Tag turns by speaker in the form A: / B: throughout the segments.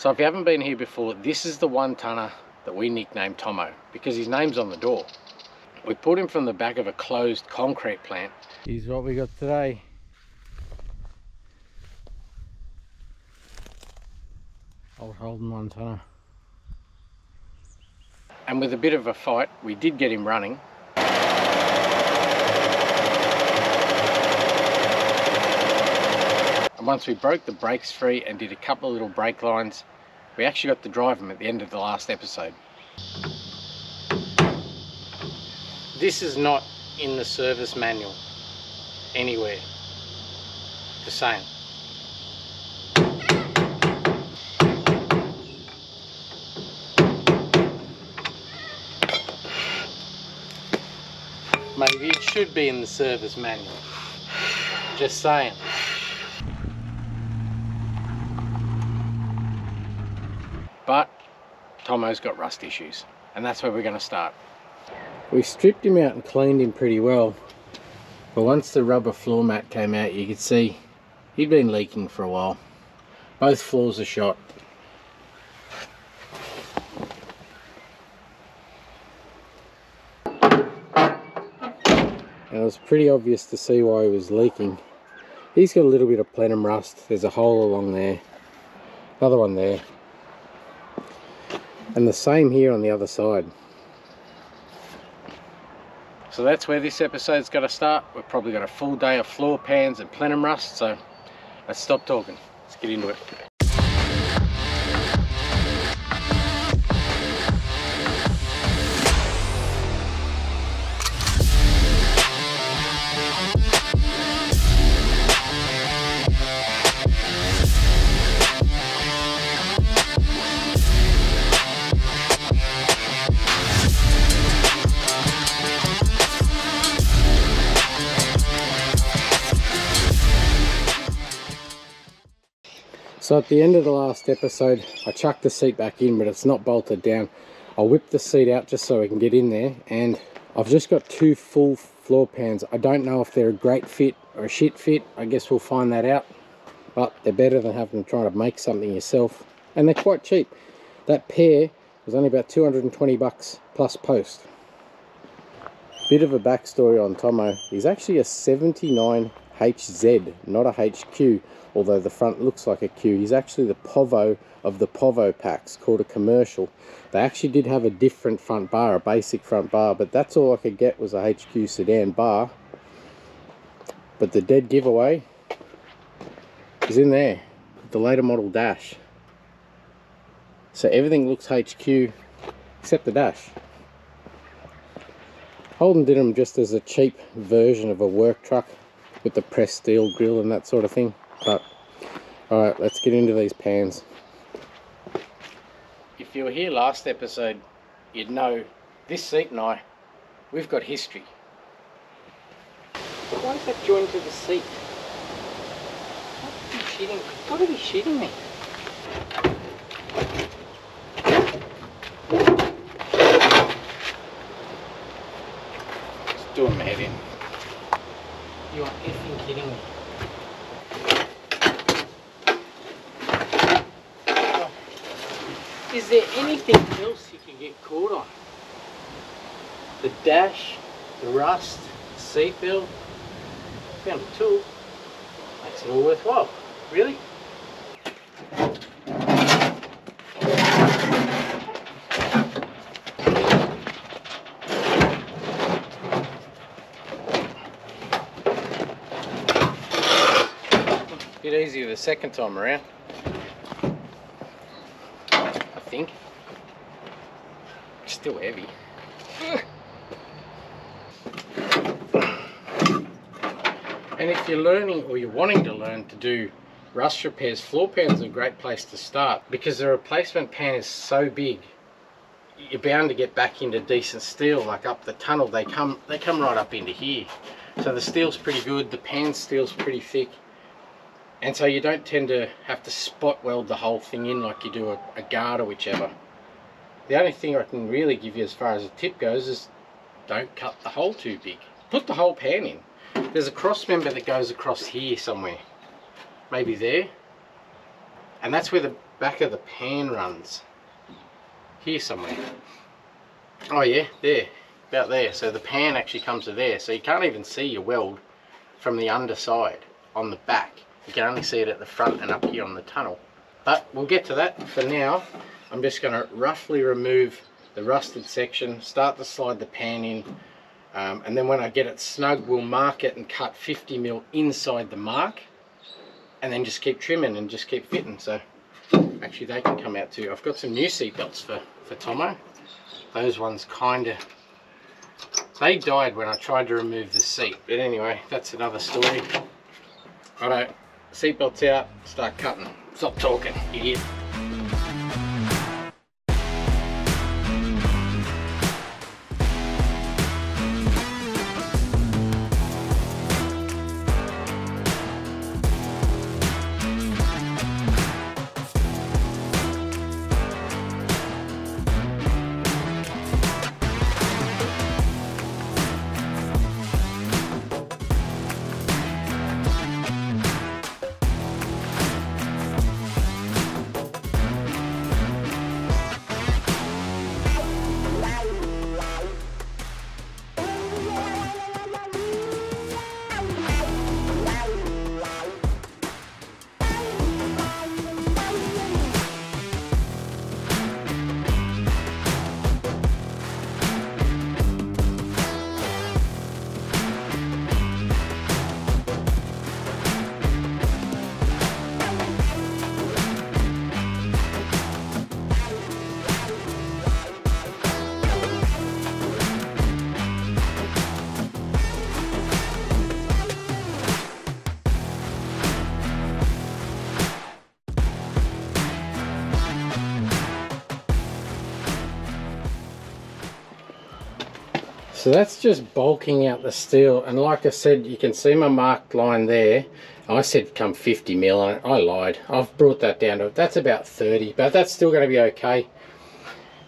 A: So if you haven't been here before, this is the 1-tonner that we nicknamed Tomo because his name's on the door. We pulled him from the back of a closed concrete plant. Here's what we got today. Old Holden 1-tonner. And with a bit of a fight, we did get him running. And once we broke the brakes free and did a couple of little brake lines, we actually got to drive him at the end of the last episode. This is not in the service manual anywhere. Just saying. Maybe it should be in the service manual. Just saying. But Tomo's got rust issues, and that's where we're going to start. We stripped him out and cleaned him pretty well, but once the rubber floor mat came out, you could see he'd been leaking for a while. Both floors are shot. And it was pretty obvious to see why he was leaking. He's got a little bit of plenum rust. There's a hole along there, another one there, and the same here on the other side. So that's where this episode's got to start. We've probably got a full day of floor pans and plenum rust, so let's stop talking. Let's get into it. So at the end of the last episode, I chucked the seat back in, but it's not bolted down. I'll whip the seat out just so we can get in there, and I've just got 2 full floor pans. I don't know if they're a great fit or a shit fit. I guess we'll find that out, but they're better than having to try to make something yourself, and they're quite cheap. That pair was only about 220 bucks plus post. Bit of a backstory on Tomo. He's actually a 79 HZ, not a HQ, although the front looks like a Q. He's actually the Povo of the Povo packs, called a commercial. They actually did have a different front bar, a basic front bar, but that's all I could get was a HQ sedan bar. But the dead giveaway is in there, the later model dash. So everything looks HQ except the dash. Holden did them just as a cheap version of a work truck with the pressed steel grille and that sort of thing. But alright, let's get into these pans. If you were here last episode, you'd know this seat and I, we've got history. Why is that joined to the seat? You've got to be shitting me. Just doing my head in. You are effing kidding me. Is there anything else you can get caught on? The dash, the rust, the seat belt. Found a tool. Makes it all worthwhile. Really? Bit easier the second time around. I think. Still heavy. And if you're learning or you're wanting to learn to do rust repairs, floor pans are a great place to start because the replacement pan is so big you're bound to get back into decent steel. Like up the tunnel, they come right up into here. So the steel's pretty good, the pan steel's pretty thick. And so you don't tend to have to spot weld the whole thing in like you do a guard or whichever. The only thing I can really give you as far as a tip goes is don't cut the hole too big. Put the whole pan in. There's a cross member that goes across here somewhere. Maybe there. And that's where the back of the pan runs. Here somewhere. Oh yeah, there, about there. So the pan actually comes to there, so you can't even see your weld from the underside on the back. You can only see it at the front and up here on the tunnel. But we'll get to that. For now, I'm just going to roughly remove the rusted section, start to slide the pan in, and then when I get it snug, we'll mark it and cut 50mm inside the mark, and then just keep trimming and just keep fitting. So actually they can come out too. I've got some new seat belts for Tomo. Those ones they died when I tried to remove the seat, but anyway, that's another story. Righto, seatbelts out, start cutting. Stop talking, idiot. So that's just bulking out the steel, and like I said, you can see my marked line there. I said come 50mm, I lied. I've brought that down to, that's about 30, but that's still going to be okay.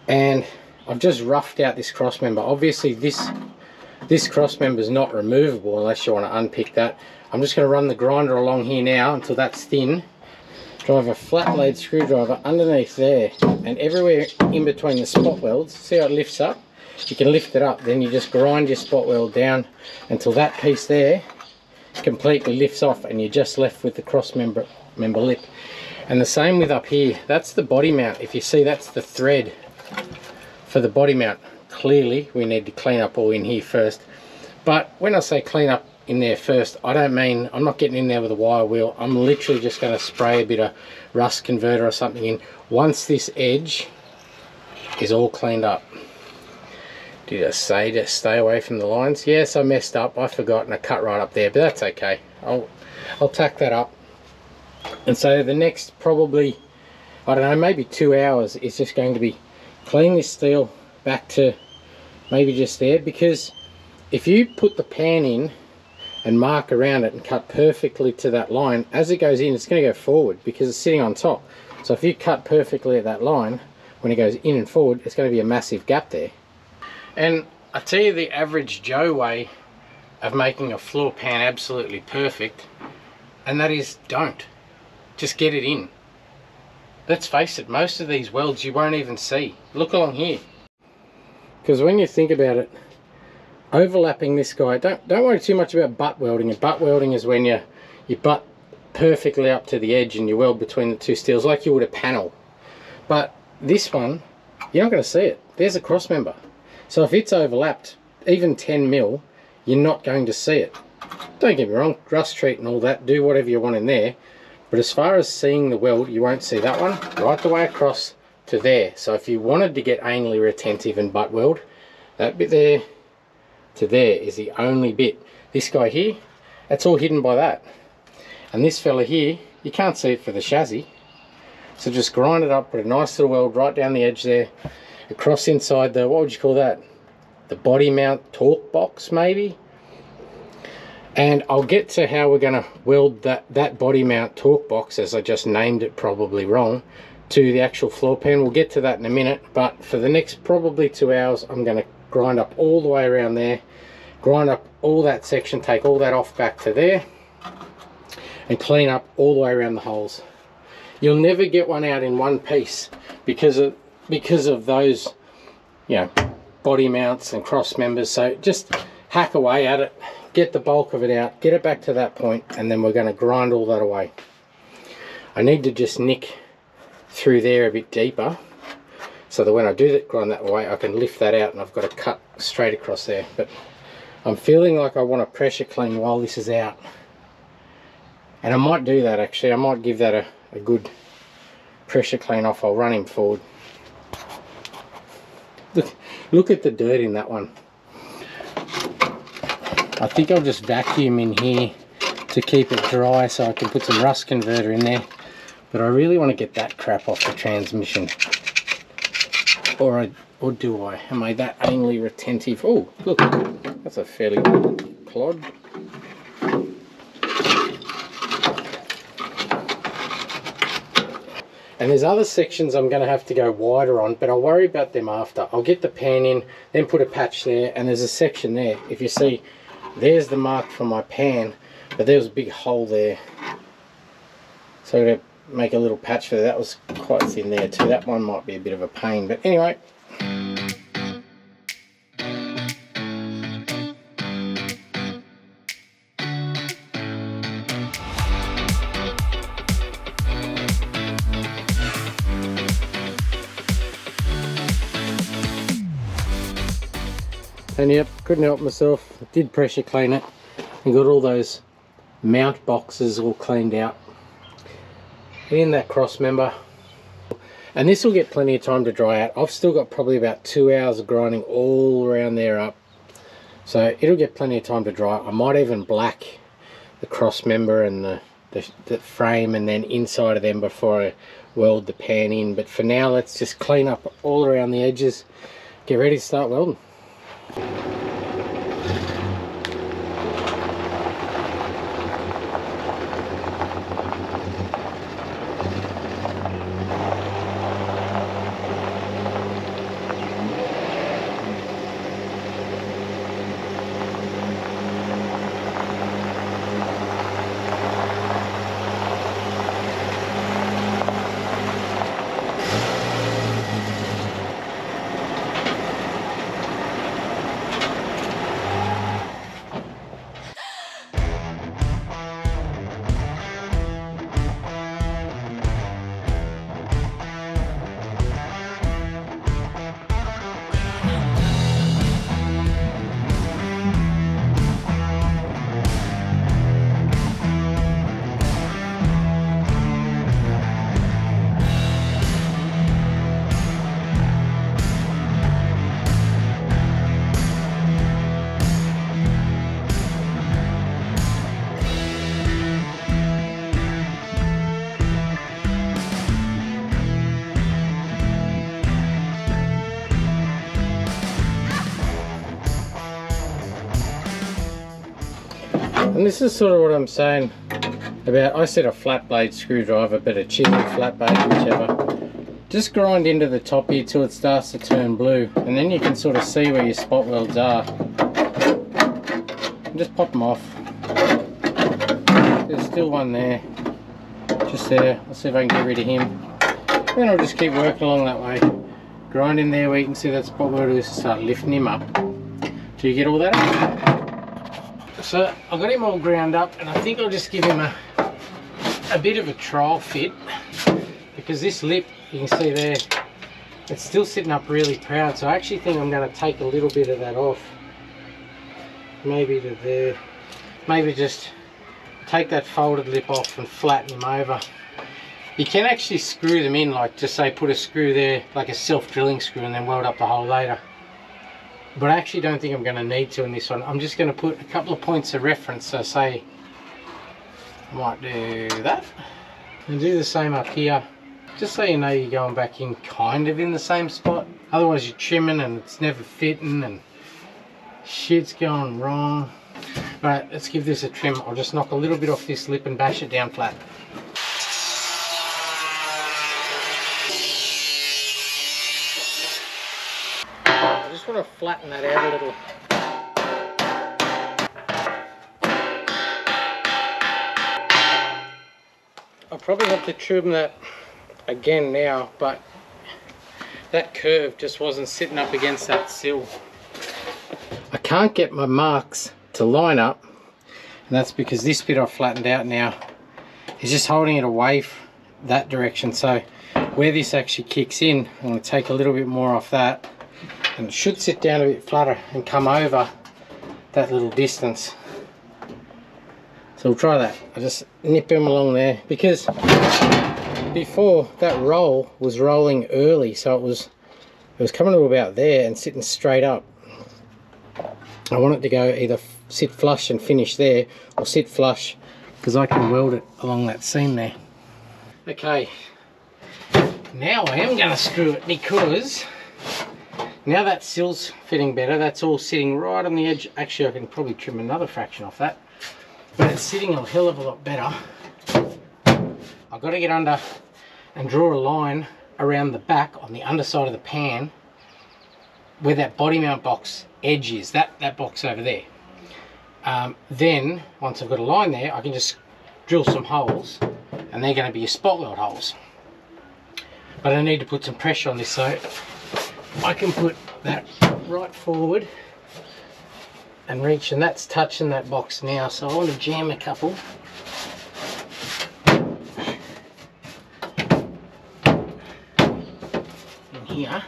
A: And I've just roughed out this cross member. Obviously this cross member is not removable unless you want to unpick that. I'm just going to run the grinder along here now until that's thin. Drive a flat blade screwdriver underneath there and everywhere in between the spot welds. See how it lifts up? You can lift it up, then you just grind your spot weld down until that piece there completely lifts off and you're just left with the cross member lip. And the same with up here. That's the body mount. If you see, that's the thread for the body mount. Clearly we need to clean up all in here first, but when I say clean up in there first, I don't mean I'm not getting in there with a wire wheel. I'm literally just going to spray a bit of rust converter or something in once this edge is all cleaned up. Did I say to stay away from the lines? Yes, I messed up. I forgot and I cut right up there, but that's okay. I'll tack that up. And so the next probably, I don't know, maybe 2 hours is just going to be clean this steel back to maybe just there, because if you put the pan in and mark around it and cut perfectly to that line, as it goes in, it's going to go forward because it's sitting on top. So if you cut perfectly at that line, when it goes in and forward, it's going to be a massive gap there. And I tell you the average Joe way of making a floor pan absolutely perfect, and that is don't. Just get it in. Let's face it, most of these welds you won't even see. Look along here. Because when you think about it, overlapping this guy, don't worry too much about butt welding. And butt welding is when you butt perfectly up to the edge and you weld between the two steels like you would a panel. But this one, you're not going to see it. There's a cross member. So if it's overlapped, even 10mm, you're not going to see it. Don't get me wrong, rust treat and all that, do whatever you want in there. But as far as seeing the weld, you won't see that one right the way across to there. So if you wanted to get anally retentive and butt weld, that bit there to there is the only bit. This guy here, that's all hidden by that. And this fella here, you can't see it for the chassis. So just grind it up, put a nice little weld right down the edge there, across inside the, what would you call that? The body mount torque box maybe? And I'll get to how we're going to weld that body mount torque box, as I just named it probably wrong, to the actual floor pan. We'll get to that in a minute, but for the next probably 2 hours I'm going to grind up all the way around there, grind up all that section, take all that off back to there, and clean up all the way around the holes. You'll never get one out in one piece because of those, you know, body mounts and cross members. So just hack away at it, get the bulk of it out, get it back to that point, and then we're going to grind all that away. I need to just nick through there a bit deeper so that when I do that, grind that away, I can lift that out and I've got a cut straight across there. But I'm feeling like I want to pressure clean while this is out, and I might do that actually. I might give that a good pressure clean off. I'll run him forward. Look at the dirt in that one. I think I'll just vacuum in here to keep it dry so I can put some rust converter in there. But I really want to get that crap off the transmission. Or do I? Am I that anally retentive? Oh, look, that's a fairly good clod. And there's other sections I'm going to have to go wider on, but I'll worry about them after. I'll get the pan in, then put a patch there, and there's a section there. If you see, there's the mark for my pan, but there was a big hole there. So I'm going to make a little patch for that. That was quite thin there too. That one might be a bit of a pain, but anyway. And yep, couldn't help myself. I did pressure clean it and got all those mount boxes all cleaned out. In that cross member. And this will get plenty of time to dry out. I've still got probably about 2 hours of grinding all around there up. So it'll get plenty of time to dry. I might even black the cross member and the frame and then inside of them before I weld the pan in. But for now, let's just clean up all around the edges. Get ready to start welding. And this is sort of what I'm saying about, I said a flat blade screwdriver, but a chisel, flat blade, whichever. Just grind into the top here till it starts to turn blue, and then you can sort of see where your spot welds are. And just pop them off. There's still one there, just there. I'll see if I can get rid of him. Then I'll just keep working along that way. Grind in there where you can see that spot welder is, start lifting him up till you get all that up. So I've got him all ground up, and I think I'll just give him a bit of a trial fit, because this lip, you can see there, it's still sitting up really proud. So I actually think I'm going to take a little bit of that off, maybe to there, maybe just take that folded lip off and flatten him over. You can actually screw them in, like just say put a screw there, like a self-drilling screw, and then weld up the hole later. But I actually don't think I'm going to need to in this one. I'm just going to put a couple of points of reference. So say, I might do that. And do the same up here. Just so you know you're going back in kind of in the same spot. Otherwise you're trimming and it's never fitting and shit's going wrong. Right, let's give this a trim. I'll just knock a little bit off this lip and bash it down flat. I just want to flatten that out a little. I'll probably have to trim that again now, but that curve just wasn't sitting up against that sill. I can't get my marks to line up, and that's because this bit I've flattened out now is just holding it away that direction. So where this actually kicks in, I'm going to take a little bit more off that, and it should sit down a bit flatter and come over that little distance. So we'll try that. I just nip them along there, because before that roll was rolling early, so it was coming to about there and sitting straight up. I want it to go either sit flush and finish there, or sit flush, because I can weld it along that seam there. Okay, now I am going to screw it, because now that sill's fitting better. That's all sitting right on the edge. Actually, I can probably trim another fraction off that, but it's sitting a hell of a lot better. I've got to get under and draw a line around the back on the underside of the pan where that body mount box edge is, that box over there. Then once I've got a line there, I can just drill some holes, and they're going to be your spot weld holes. But I need to put some pressure on this, so I can put that right forward and reach, and that's touching that box now, so I want to jam a couple. In here.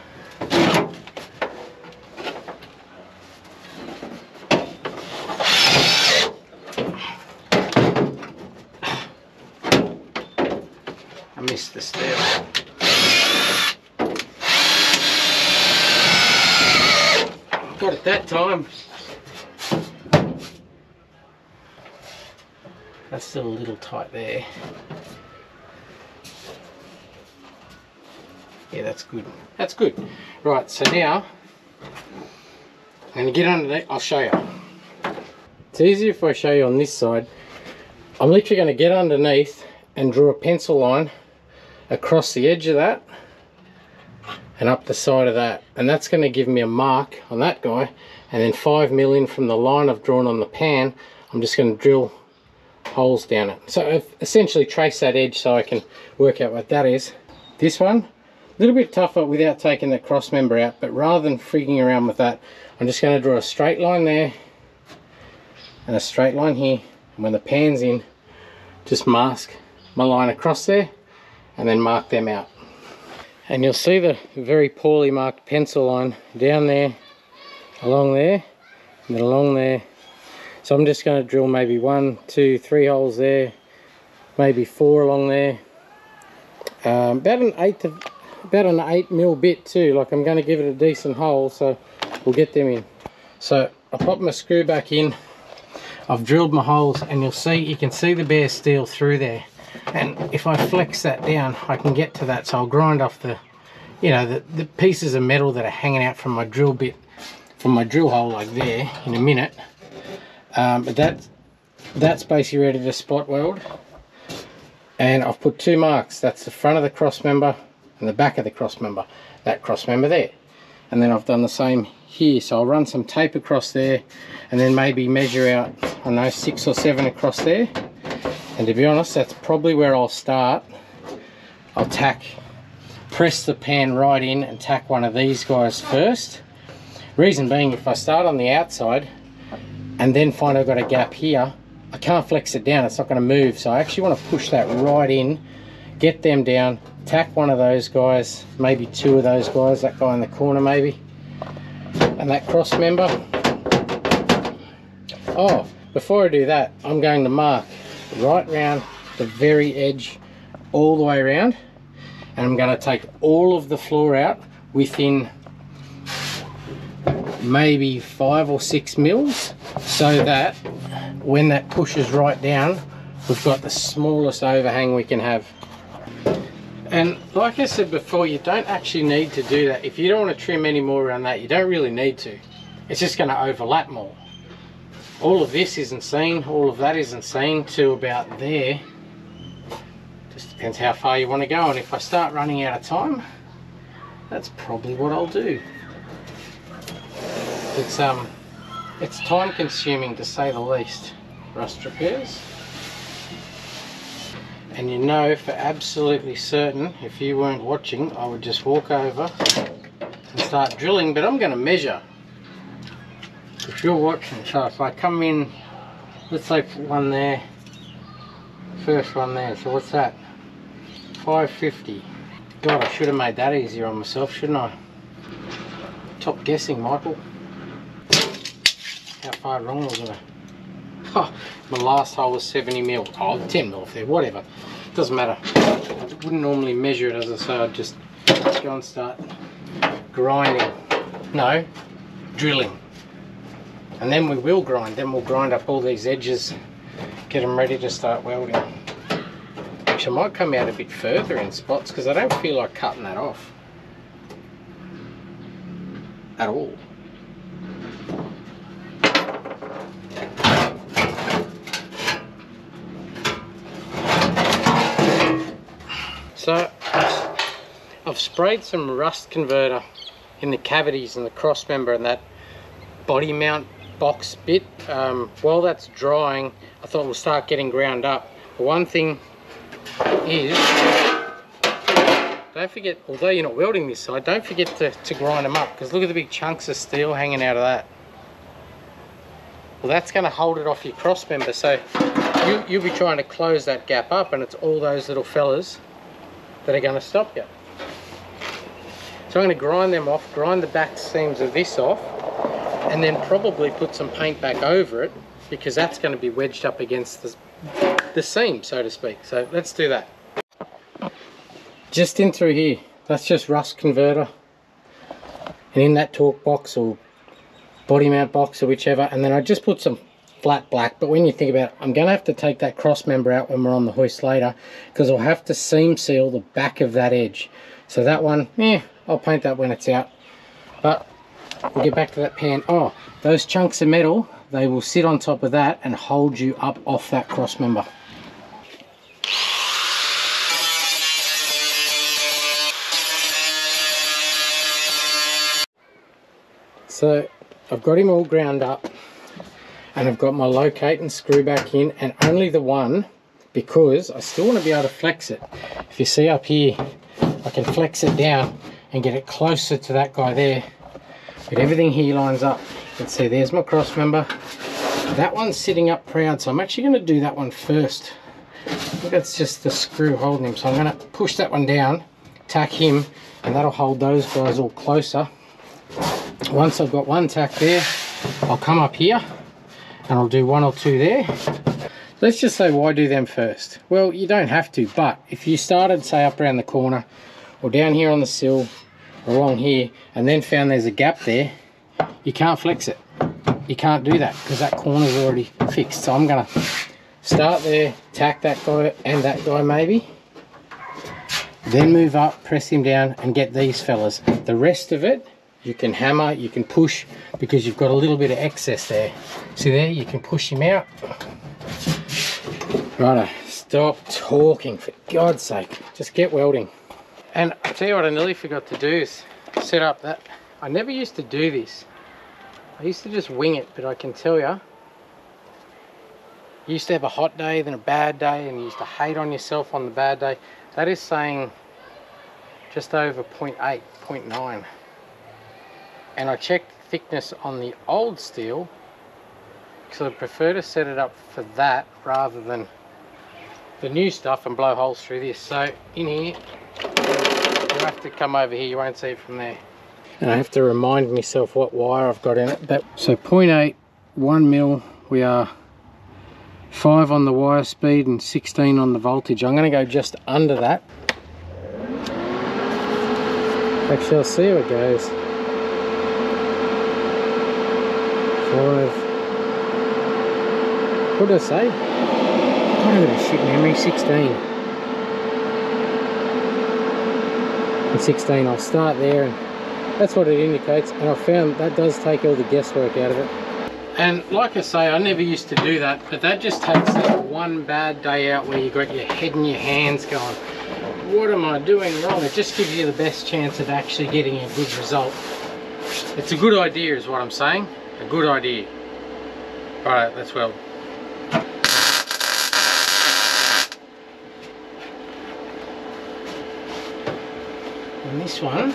A: I missed the steel. Got it that time. That's still a little tight there. Yeah, that's good. That's good. Right, so now I'm going to get underneath. I'll show you. It's easier if I show you on this side. I'm literally going to get underneath and draw a pencil line across the edge of that and up the side of that, and that's going to give me a mark on that guy, and then 5mm in from the line I've drawn on the pan. I'm just going to drill holes down it. So I've essentially traced that edge so I can work out what that is. This one, a little bit tougher without taking that cross member out, but rather than freaking around with that, I'm just going to draw a straight line there and a straight line here, and when the pan's in, just mask my line across there and then mark them out. And you'll see the very poorly marked pencil line down there, along there, and then along there. So I'm just going to drill maybe 1, 2, 3 holes there, maybe 4 along there. About an 8mm bit too. Like, I'm going to give it a decent hole, so we'll get them in. So I pop my screw back in. I've drilled my holes, and you can see the bare steel through there. And if I flex that down, I can get to that. So I'll grind off the pieces of metal that are hanging out from my drill bit, from my drill hole, like there, in a minute. But that's basically ready to spot weld. And I've put 2 marks. That's the front of the cross member and the back of the cross member. That cross member there. And then I've done the same here. So I'll run some tape across there, and then maybe measure out, I don't know, 6 or 7 across there. And to be honest, that's probably where I'll start. I'll press the pan right in and tack one of these guys first. Reason being, if I start on the outside and then find I've got a gap here, I can't flex it down, it's not going to move. So I actually want to push that right in, get them down, tack one of those guys, maybe 2 of those guys, that guy in the corner maybe, and that cross member. Oh, before I do that, I'm going to mark right round the very edge all the way around, and I'm going to take all of the floor out within maybe 5 or 6 mils, so that when that pushes right down, we've got the smallest overhang we can have. And like I said before, you don't actually need to do that. If you don't want to trim any more around that, you don't really need to. It's just going to overlap more. All of this isn't seen, all of that isn't seen to about there. Just depends how far you want to go, and if I start running out of time, that's probably what I'll do. It's time consuming, to say the least, rust repairs. And you know for absolutely certain, if you weren't watching, I would just walk over and start drilling, but I'm going to measure. If you're watching, so if I come in, let's say one there, first one there, so what's that? 550. God, I should have made that easier on myself, shouldn't I? Top guessing, Michael. How far wrong was I? Oh, my last hole was 70 mil. Oh, 10 mil there, whatever. Doesn't matter. I wouldn't normally measure it, as I say. I'd just go and start grinding. No, drilling. And then we will grind. Then we'll grind up all these edges, get them ready to start welding. Actually, I might come out a bit further in spots because I don't feel like cutting that off at all. So I've sprayed some rust converter in the cavities and the cross member and that body mount box bit. While that's drying, I thought we'll start getting ground up. But one thing is, don't forget, although you're not welding this side, don't forget to grind them up, because look at the big chunks of steel hanging out of that. Well, that's going to hold it off your cross member, so you'll be trying to close that gap up, and it's all those little fellas that are going to stop you. So I'm going to grind them off, grind the back seams of this off, and then probably put some paint back over it, because that's going to be wedged up against the seam, so to speak. So let's do that. Just in through here, that's just rust converter, and in that torque box or body mount box or whichever, and then I just put some flat black. But when you think about it, I'm going to have to take that cross member out when we're on the hoist later, because I'll have to seam seal the back of that edge. So that one, yeah, I'll paint that when it's out. But we'll get back to that pan. Oh, those chunks of metal, they will sit on top of that and hold you up off that cross member. So I've got him all ground up, and I've got my locate and screw back in, and only the one, because I still want to be able to flex it. If you see up here, I can flex it down and get it closer to that guy there. But everything here lines up. You can see there's my cross member. That one's sitting up proud, so I'm actually going to do that one first. I think that's just the screw holding him. So I'm going to push that one down, tack him, and that'll hold those guys all closer. Once I've got one tack there, I'll come up here and I'll do one or two there. Let's just say, why do them first? Well, you don't have to, but if you started, say, up around the corner or down here on the sill or along here, and then found there's a gap there, you can't flex it. You can't do that because that corner's already fixed. So I'm going to start there, tack that guy and that guy maybe, then move up, press him down and get these fellas. The rest of it, you can hammer, you can push, because you've got a little bit of excess there. See there, you can push him out. Righto, stop talking, for God's sake. Just get welding. And I'll tell you what I nearly forgot to do is set up that. I never used to do this. I used to just wing it, but I can tell you, you used to have a hot day, then a bad day, and you used to hate on yourself on the bad day. That is saying just over 0.8, 0.9. And I checked the thickness on the old steel, because I prefer to set it up for that rather than the new stuff and blow holes through this. So in here, you have to come over here, you won't see it from there. And I have to remind myself what wire I've got in it. But so 0.8, 1 mil, we are 5 on the wire speed and 16 on the voltage. I'm going to go just under that. Actually, I'll see how it goes. 5. What did I say? God, I've got a shit memory. 16. And 16, I'll start there, and that's what it indicates. And I found that does take all the guesswork out of it. And like I say, I never used to do that, but that just takes that one bad day out where you got your head in your hands going, what am I doing wrong? It just gives you the best chance of actually getting a good result. It's a good idea is what I'm saying. A good idea. Alright, let's weld. And this one,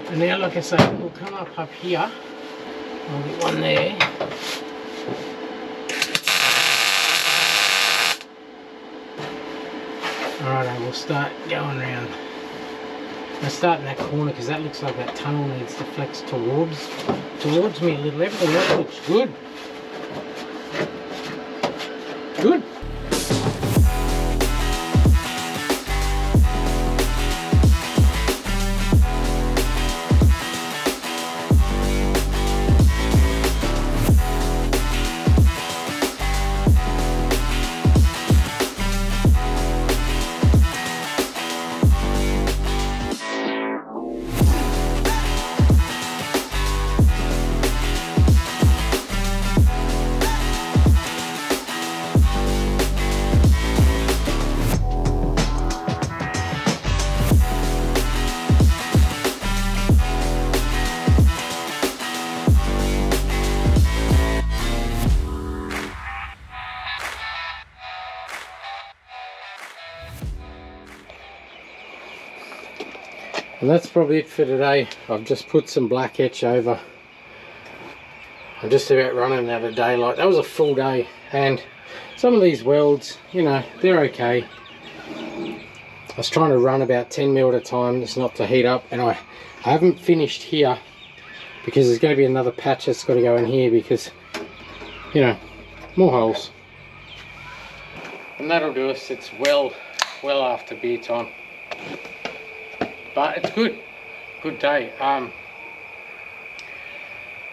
A: and now, like I say, we'll come up here. I'll get one there. Alright, we'll start going around. I'll start in that corner because that looks like that tunnel needs to flex towards me a little. Everything else looks good. Good. And that's probably it for today. I've just put some black etch over. I'm just about running out of daylight. That was a full day, and some of these welds, you know, they're okay. I was trying to run about 10 mil at a time just not to heat up, and I haven't finished here because there's going to be another patch that's got to go in here because, you know, more holes. And that'll do us. It's well after beer time. But it's good day.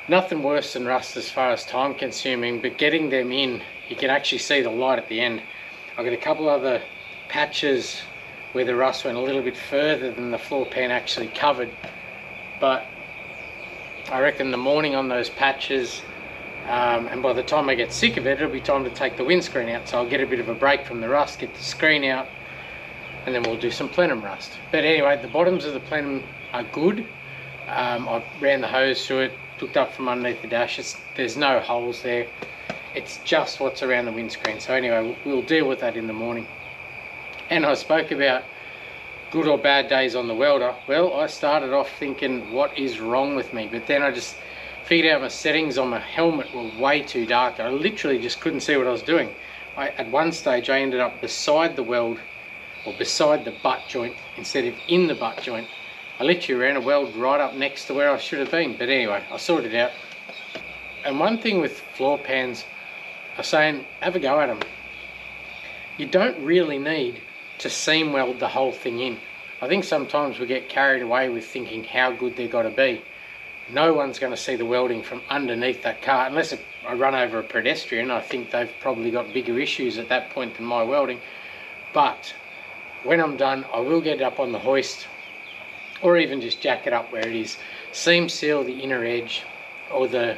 A: Nothing worse than rust as far as time consuming, but getting them in, you can actually see the light at the end. I've got a couple other patches where the rust went a little bit further than the floor pan actually covered, but I reckon the morning on those patches, and by the time I get sick of it, it'll be time to take the windscreen out, so I'll get a bit of a break from the rust, get the screen out, and then we'll do some plenum rust. But anyway, the bottoms of the plenum are good. I ran the hose through it, hooked up from underneath the dash. There's no holes there. It's just what's around the windscreen. So anyway, we'll deal with that in the morning. And I spoke about good or bad days on the welder. Well, I started off thinking, what is wrong with me? But then I just figured out my settings on my helmet were way too dark. I literally just couldn't see what I was doing. At one stage, I ended up beside the weld, or beside the butt joint instead of in the butt joint. I literally ran a weld right up next to where I should have been. But anyway, I sorted it out. And one thing with floor pans, I'm saying, have a go at them. You don't really need to seam weld the whole thing in. I think sometimes we get carried away with thinking how good they've got to be. No one's going to see the welding from underneath that car, unless I run over a pedestrian. I think they've probably got bigger issues at that point than my welding. But when I'm done, I will get it up on the hoist, or even just jack it up where it is. Seam seal the inner edge, or the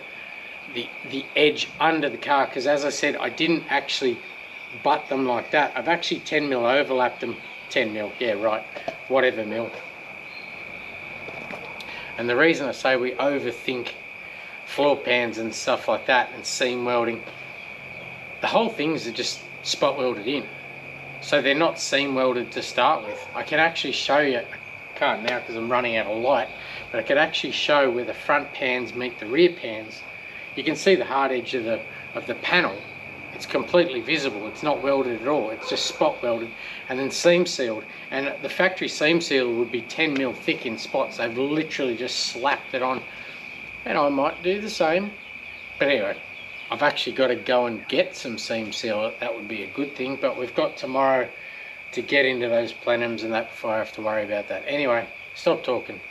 A: edge under the car, because as I said, I didn't actually butt them like that. I've actually 10 mil overlapped them. 10 mil, yeah, right, whatever mil. And the reason I say we overthink floor pans and stuff like that and seam welding, the whole things are just spot welded in. So they're not seam welded to start with. I can actually show you, I can't now because I'm running out of light, but I could actually show where the front pans meet the rear pans. You can see the hard edge of the panel. It's completely visible. It's not welded at all. It's just spot welded and then seam sealed. And the factory seam seal would be 10 mil thick in spots. They've literally just slapped it on. And I might do the same. But anyway, I've actually got to go and get some seam seal. That would be a good thing. But we've got tomorrow to get into those plenums and that before I have to worry about that. Anyway, stop talking.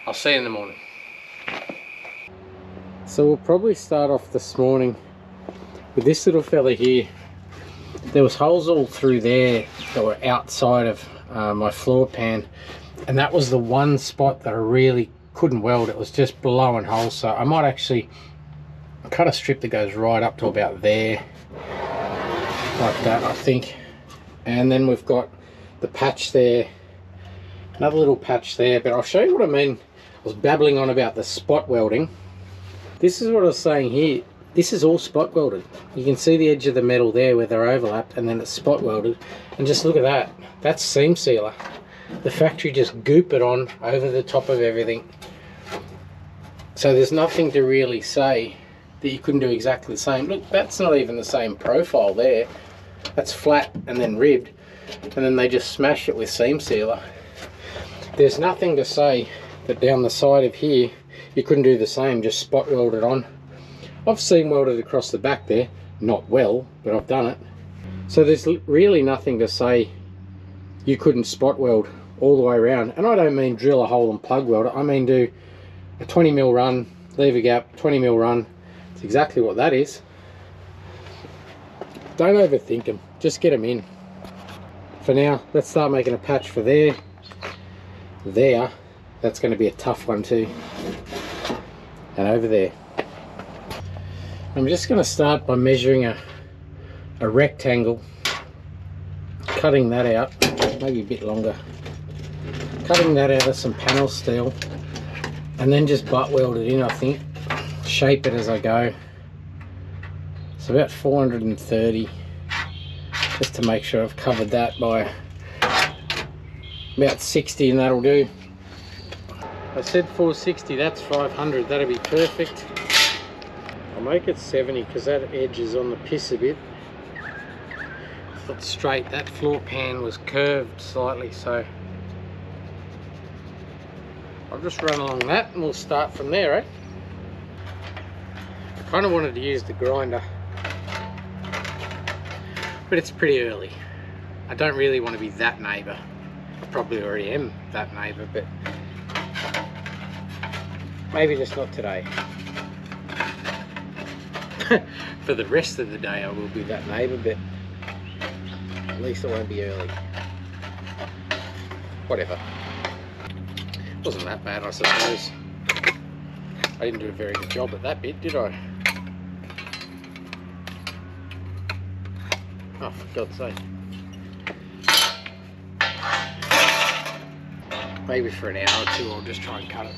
A: I'll see you in the morning. So we'll probably start off this morning with this little fella here. There was holes all through there that were outside of my floor pan, and that was the one spot that I really couldn't weld. It was just blowing holes, so I might actually cut a strip that goes right up to about there, like that, I think. And then we've got the patch there, another little patch there. But I'll show you what I mean. I was babbling on about the spot welding. This is what I was saying here. this is all spot welded. You can see the edge of the metal there where they're overlapped, and then it's spot welded. And just look at that. That's seam sealer. The factory just goop it on over the top of everything. So there's nothing to really say that you couldn't do exactly the same. Look, that's not even the same profile there. That's flat and then ribbed, and then they just smash it with seam sealer. There's nothing to say that down the side of here you couldn't do the same, just spot weld it on. I've seam welded across the back there, not well, but I've done it. So there's really nothing to say you couldn't spot weld all the way around. And I don't mean drill a hole and plug weld it. I mean do a 20mm run, leave a gap, 20mm run. It's exactly what that is. Don't overthink them, just get them in. For now, let's start making a patch for there. There, that's going to be a tough one too. And over there. I'm just going to start by measuring a rectangle, cutting that out, maybe a bit longer, cutting that out of some panel steel, and then just butt weld it in, I think, shape it as I go. It's about 430, just to make sure I've covered that by about 60, and that'll do. I said 460, that's 500, that'll be perfect. I'll make it 70 because that edge is on the piss a bit. It's not straight, that floor pan was curved slightly, so I'll just run along that and we'll start from there, eh? I kind of wanted to use the grinder, but it's pretty early. I don't really want to be that neighbour. I probably already am that neighbour, but maybe just not today. For the rest of the day I will be that neighbour, but at least it won't be early. Whatever. Wasn't that bad, I suppose. I didn't do a very good job at that bit, did I? Oh, for God's sake. Maybe for an hour or two I'll just try and cut it.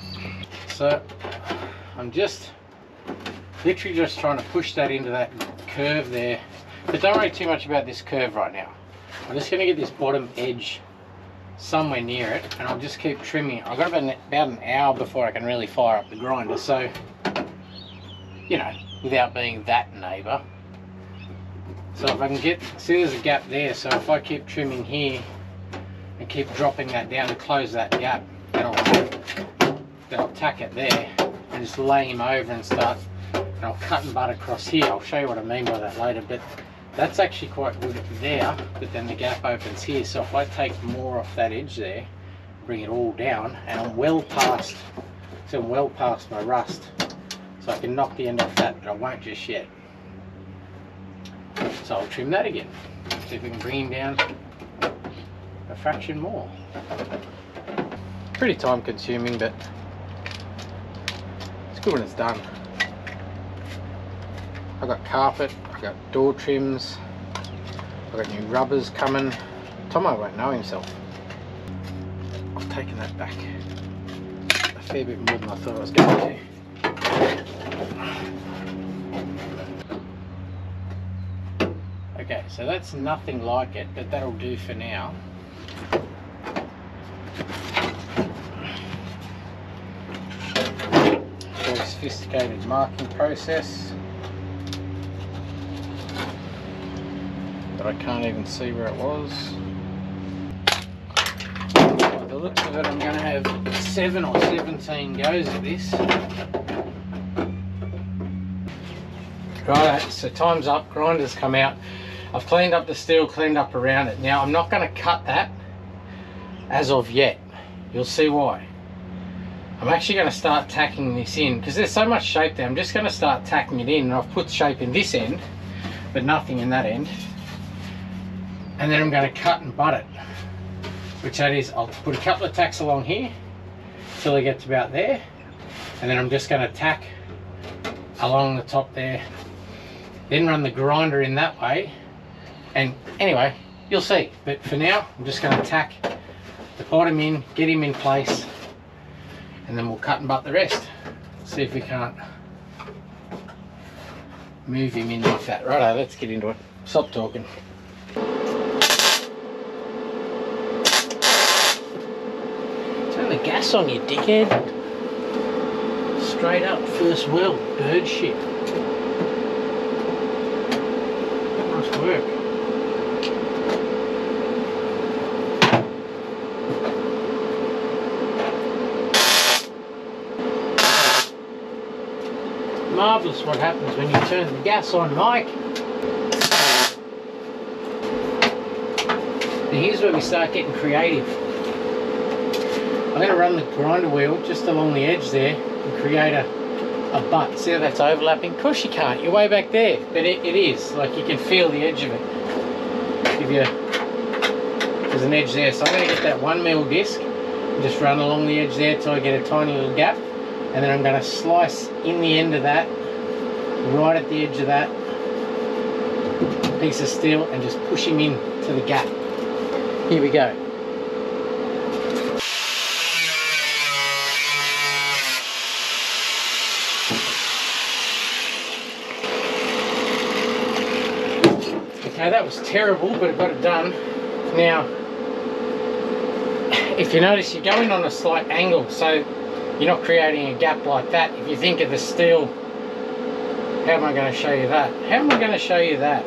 A: So I'm just literally just trying to push that into that curve there, but don't worry too much about this curve right now. I'm just going to get this bottom edge somewhere near it, and I'll just keep trimming. I've got about an hour before I can really fire up the grinder, so you know, without being that neighbour. So if I can get, see there's a gap there, so if I keep trimming here and keep dropping that down to close that gap, then I'll tack it there and just lay him over and start. And I'll cut and butt across here. I'll show you what I mean by that later, but that's actually quite good there, but then the gap opens here. So if I take more off that edge there, bring it all down, and I'm well past my rust, so I can knock the end off that, but I won't just yet. So I'll trim that again, see if we can bring him down a fraction more. Pretty time consuming, but it's good when it's done. I've got carpet, I've got door trims, I've got new rubbers coming. Tomo won't know himself. I've taken that back a fair bit more than I thought I was going to. Okay, so that's nothing like it, but that'll do for now. Very sophisticated marking process. I can't even see where it was. By the looks of it, I'm going to have 7 or 17 goes at this. Right, so time's up, grinder's come out. I've cleaned up the steel, cleaned up around it. Now I'm not going to cut that as of yet. You'll see why. I'm actually going to start tacking this in because there's so much shape there. I'm just going to start tacking it in, and I've put shape in this end, but nothing in that end. And then I'm going to cut and butt it, which that is, I'll put a couple of tacks along here till I get to about there, and then I'm just going to tack along the top there, then run the grinder in that way, and anyway, you'll see. But for now, I'm just going to tack the bottom in, get him in place, and then we'll cut and butt the rest. See if we can't move him in like that. Righto, let's get into it. Stop talking. Turn the gas on, you dickhead. Straight up, first world, bird shit. Nice work. Marvellous what happens when you turn the gas on, Mike. And here's where we start getting creative. I'm going to run the grinder wheel just along the edge there and create a butt. See how that's overlapping? Of course you can't, you're way back there, but it is. Like, you can feel the edge of it. There's an edge there, so I'm going to get that 1mm disc and just run along the edge there till I get a tiny little gap. And then I'm going to slice in the end of that, right at the edge of that piece of steel, and just push him in to the gap. Here we go. Okay, that was terrible, but I got it done. Now, if you notice, you're going on a slight angle, so you're not creating a gap like that. If you think of the steel, how am I going to show you that? How am I going to show you that?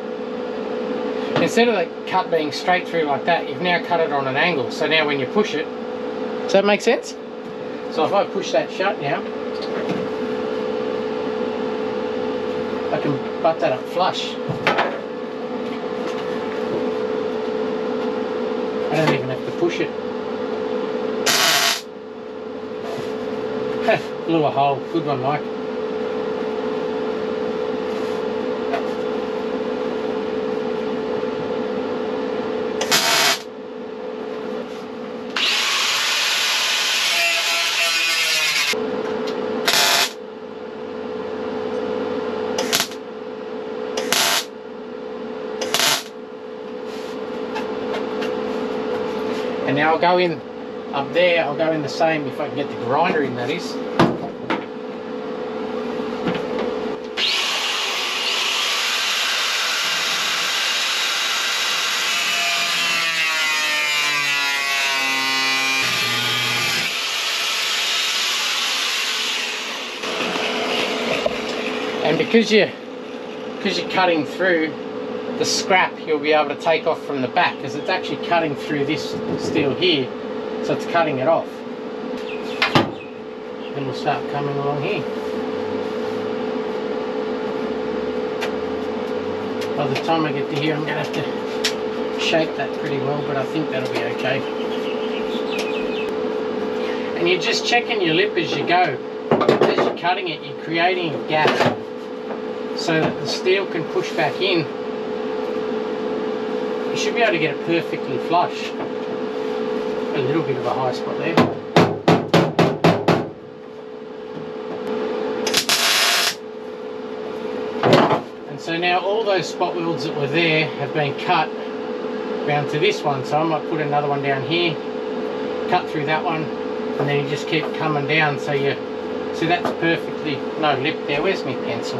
A: Instead of the cut being straight through like that, you've now cut it on an angle. So now when you push it, does that make sense? So if I push that shut now, I can butt that up flush. I don't even have to push it. Blew a hole. Good one, Mike. And now I'll go in up there, I'll go in the same, if I can get the grinder in, that is. And because you're cutting through the scrap, you'll be able to take off from the back, because it's actually cutting through this steel here, so it's cutting it off. Then we'll start coming along here. By the time I get to here, I'm going to have to shape that pretty well, but I think that'll be okay. And you're just checking your lip as you go. As you're cutting it, you're creating a gap so that the steel can push back in. You should be able to get it perfectly flush. A little bit of a high spot there. And so now all those spot welds that were there have been cut down to this one. So I might put another one down here, cut through that one, and then you just keep coming down. So you see that's perfectly, no lip there. Where's my pencil?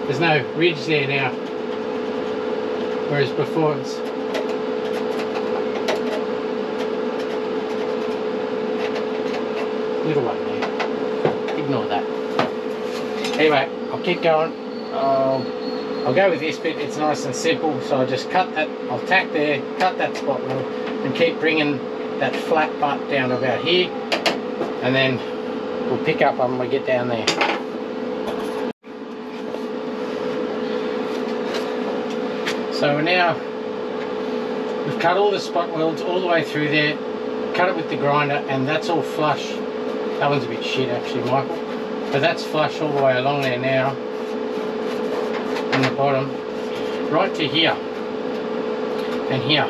A: There's no ridge there now. Whereas before it's little one there. Ignore that. Anyway, I'll keep going. I'll go with this bit. It's nice and simple. So I'll just cut that. I'll tack there, cut that spot weld, and keep bringing that flat butt down about here, and then we'll pick up when we get down there. So we've cut all the spot welds all the way through there, cut it with the grinder, and that's all flush. That one's a bit shit actually, Michael, but that's flush all the way along there now, on the bottom, right to here, and here.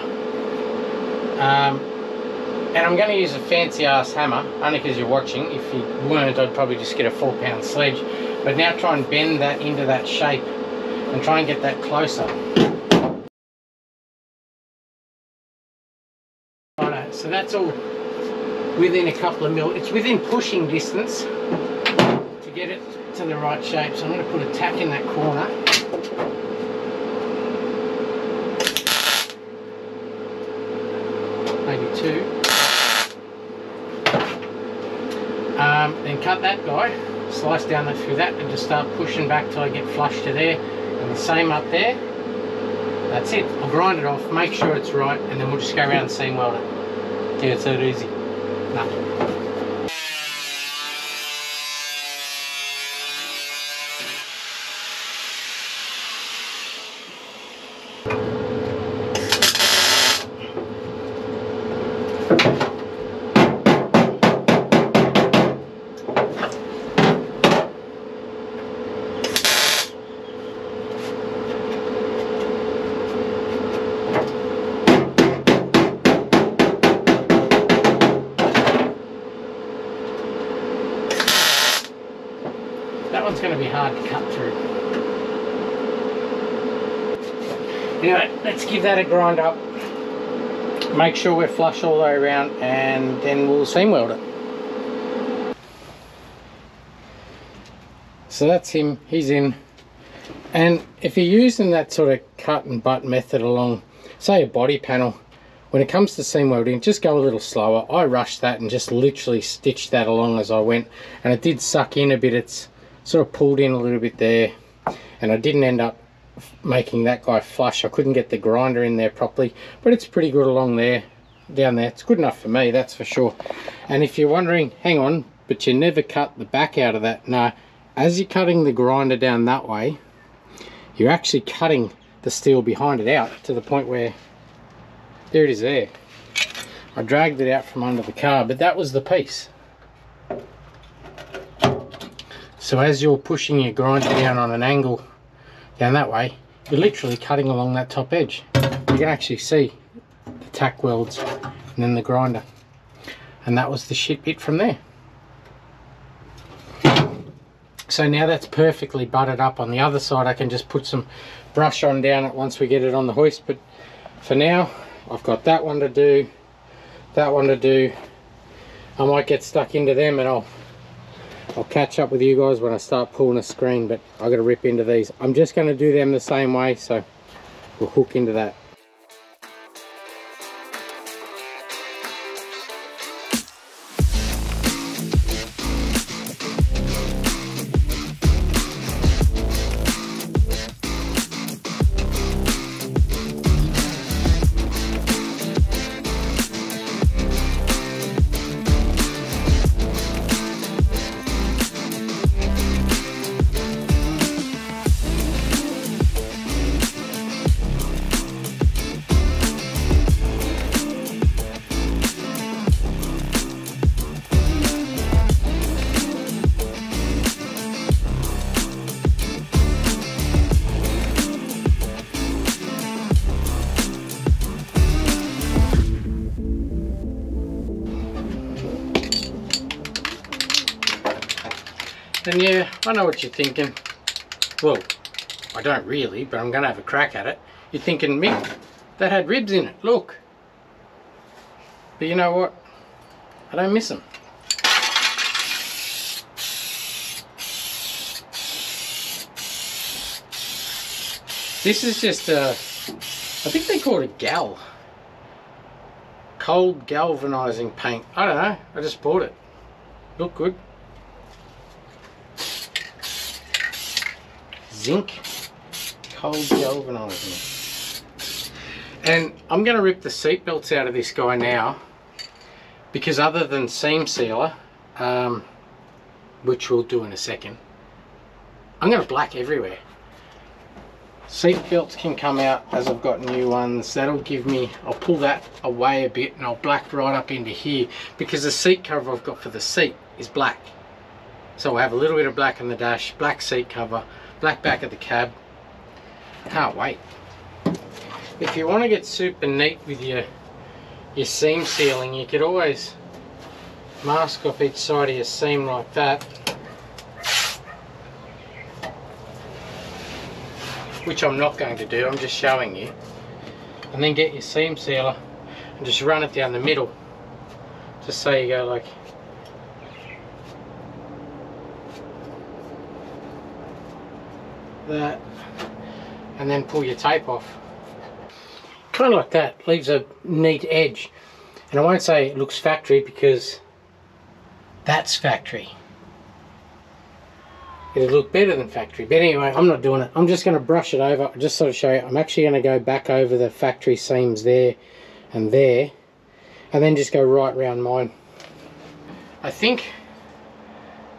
A: And I'm going to use a fancy ass hammer, only because you're watching. If you weren't, I'd probably just get a 4-pound sledge. But now try and bend that into that shape, and try and get that closer. So that's all within a couple of mil. It's within pushing distance to get it to the right shape, so I'm going to put a tack in that corner. Maybe 2. Then cut that guy, slice down through that, and just start pushing back till I get flush to there. And the same up there. That's it. I'll grind it off, make sure it's right, and then we'll just go around and seam weld it. Yeah, it's that easy. No. That one's going to be hard to cut through. Anyway, let's give that a grind up. Make sure we're flush all the way around, and then we'll seam weld it. So that's him, he's in. And if you're using that sort of cut and butt method along, say, a body panel, when it comes to seam welding, just go a little slower. I rushed that and just literally stitched that along as I went, and it did suck in a bit. It's sort of pulled in a little bit there, and I didn't end up making that guy flush. I couldn't get the grinder in there properly, but it's pretty good along there, down there. It's good enough for me, that's for sure. And if you're wondering, hang on, but you never cut the back out of that. No, as you're cutting the grinder down that way, you're actually cutting the steel behind it out to the point where, there it is there. I dragged it out from under the car, but that was the piece. So as you're pushing your grinder down on an angle down that way, you're literally cutting along that top edge. You can actually see the tack welds and then the grinder. And that was the shit bit from there. So now that's perfectly butted up. On the other side, I can just put some brush on down it once we get it on the hoist. But for now, I've got that one to do, that one to do. I might get stuck into them, and I'll catch up with you guys when I start pulling a screen, but I've got to rip into these. I'm just going to do them the same way, so we'll hook into that. And yeah, I know what you're thinking. Well, I don't really, but I'm going to have a crack at it. You're thinking, Mick, that had ribs in it, look. But you know what? I don't miss them. This is just a, I think they call it a gal. Cold galvanizing paint. I don't know, I just bought it. Look good. Zinc cold galvanizing. And I'm going to rip the seat belts out of this guy now, because other than seam sealer, which we'll do in a second, I'm going to black everywhere. Seat belts can come out as I've got new ones. That'll give me, I'll pull that away a bit and I'll black right up into here, because the seat cover I've got for the seat is black. So I'll have a little bit of black on the dash, black seat cover, black back of the cab. Can't wait. If you want to get super neat with your seam sealing, you could always mask off each side of your seam like that, which I'm not going to do, I'm just showing you. And then get your seam sealer and just run it down the middle, just so you go like, that, and then pull your tape off. Kind of like that, leaves a neat edge. And I won't say it looks factory because that's factory. It'll look better than factory, but anyway, I'm not doing it. I'm just going to brush it over, just sort of show you. I'm actually going to go back over the factory seams there, and then just go right round mine. I think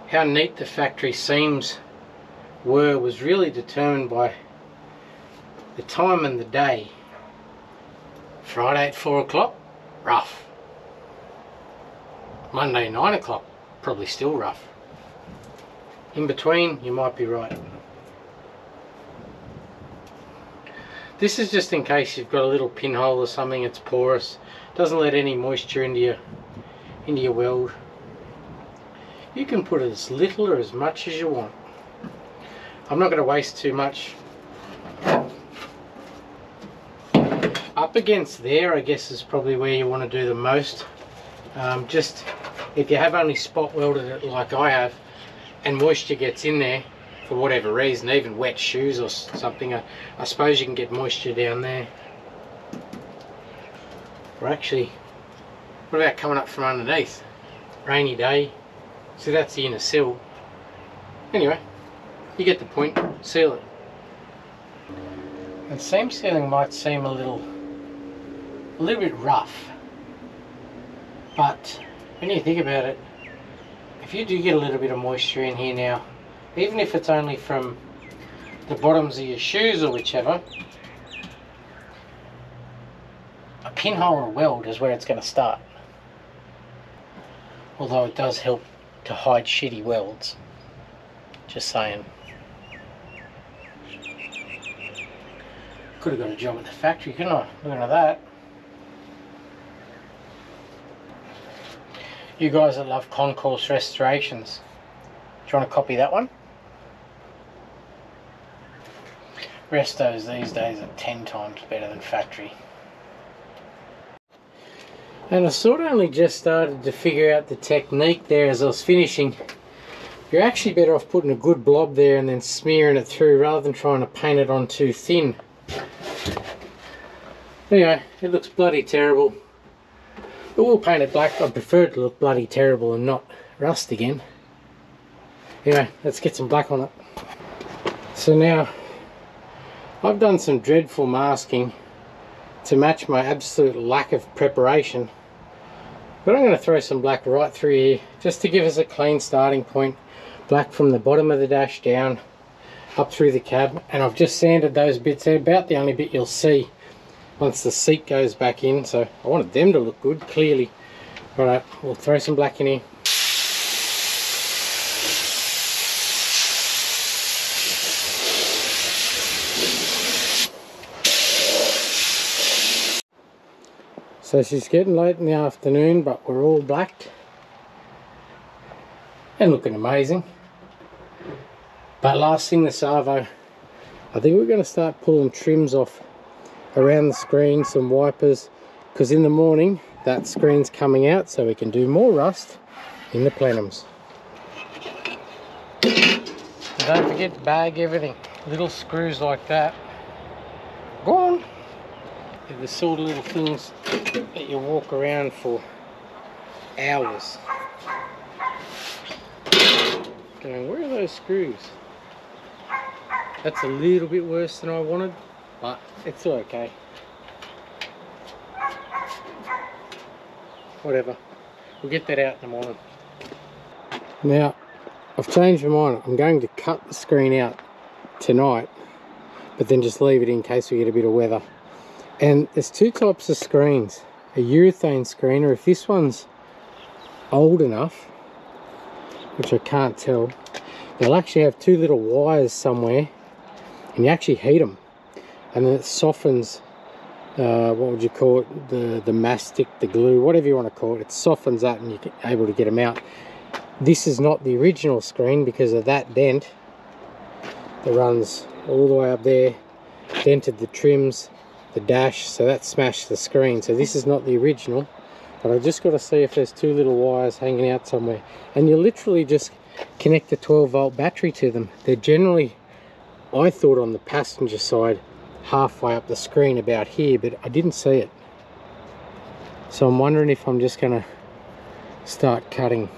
A: how neat the factory seams were was really determined by the time and the day. Friday at 4 o'clock, rough. Monday 9 o'clock, probably still rough. In between, you might be right. This is just in case you've got a little pinhole or something, it's porous, doesn't let any moisture into your weld. You can put as little or as much as you want. I'm not going to waste too much. Up against there, I guess, is probably where you want to do the most. Just if you have only spot welded it like I have, and moisture gets in there for whatever reason, even wet shoes or something, I suppose you can get moisture down there. Or actually, what about coming up from underneath? Rainy day, see, that's the inner sill. Anyway, you get the point, seal it. And seam sealing might seem a little bit rough, but when you think about it, if you do get a little bit of moisture in here now, even if it's only from the bottoms of your shoes or whichever, a pinhole or a weld is where it's going to start. Although it does help to hide shitty welds. Just saying. Could have got a job at the factory, couldn't I? Looking at that. You guys that love concourse restorations, do you want to copy that one? Restos these days are 10 times better than factory. And I sort of only just started to figure out the technique there as I was finishing. You're actually better off putting a good blob there and then smearing it through rather than trying to paint it on too thin. Anyway, it looks bloody terrible. But we'll paint it black. I prefer it to look bloody terrible and not rust again. Anyway, let's get some black on it. So now, I've done some dreadful masking to match my absolute lack of preparation. But I'm going to throw some black right through here, just to give us a clean starting point. Black from the bottom of the dash down, up through the cab. And I've just sanded those bits there, about the only bit you'll see once the seat goes back in, so I wanted them to look good, clearly. Alright, we'll throw some black in here. So she's getting late in the afternoon, but we're all blacked. And looking amazing. But last thing, the servo. I think we're going to start pulling trims off around the screen, some wipers, because in the morning that screen's coming out, so we can do more rust in the plenums. And don't forget to bag everything, little screws like that. Go on. They're the sort of little things that you walk around for hours going, where are those screws? That's a little bit worse than I wanted, but it's all okay. Whatever. We'll get that out in the morning. Now, I've changed my mind. I'm going to cut the screen out tonight, but then just leave it in case we get a bit of weather. And there's two types of screens. A urethane screen, or if this one's old enough, which I can't tell, they'll actually have two little wires somewhere, and you actually heat them. And then it softens, what would you call it, the mastic, the glue, whatever you want to call it. It softens that and you're able to get them out. This is not the original screen because of that dent that runs all the way up there, dented the trims, the dash, so that smashed the screen. So this is not the original, but I've just got to see if there's two little wires hanging out somewhere. And you literally just connect a 12-volt battery to them. They're generally I thought on the passenger side, halfway up the screen about here, but I didn't see it. So I'm wondering if I'm just going to start cutting.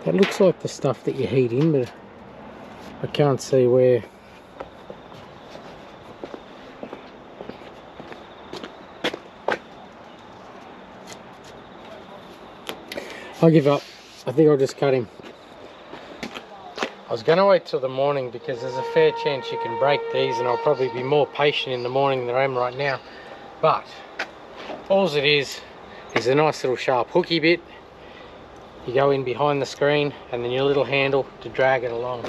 A: That looks like the stuff that you heat in, but I can't see where. I'll give up. I think I'll just cut him. I was going to wait till the morning because there's a fair chance you can break these, and I'll probably be more patient in the morning than I am right now. But all it is a nice little sharp hooky bit. You go in behind the screen and then your little handle to drag it along.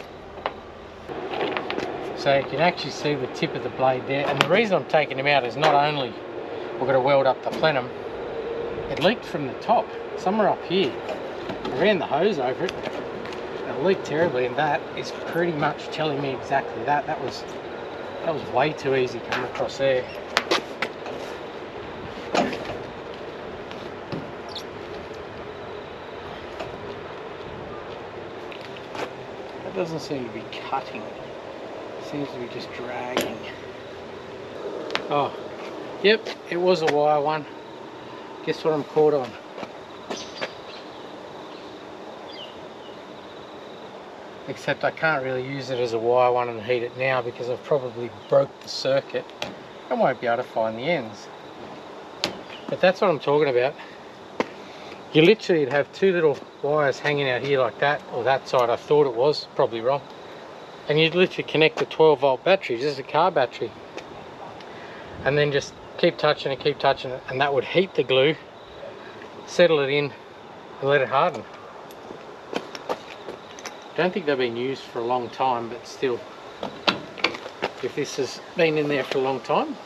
A: So you can actually see the tip of the blade there, and the reason I'm taking them out is not only we're going to weld up the plenum, it leaked from the top, somewhere up here. I ran the hose over it, and it leaked terribly, and that is pretty much telling me exactly that. That was way too easy coming across there. That doesn't seem to be cutting. Seems to be just dragging. Oh, yep, it was a wire one. Guess what I'm caught on? Except I can't really use it as a wire one and heat it now because I've probably broke the circuit and won't be able to find the ends. But that's what I'm talking about. You literally would have two little wires hanging out here like that, or that side I thought it was, probably wrong. And you'd literally connect a 12-volt battery, just a car battery. And then just keep touching it, and that would heat the glue, settle it in, and let it harden. Don't think they've been used for a long time, but still, if this has been in there for a long time.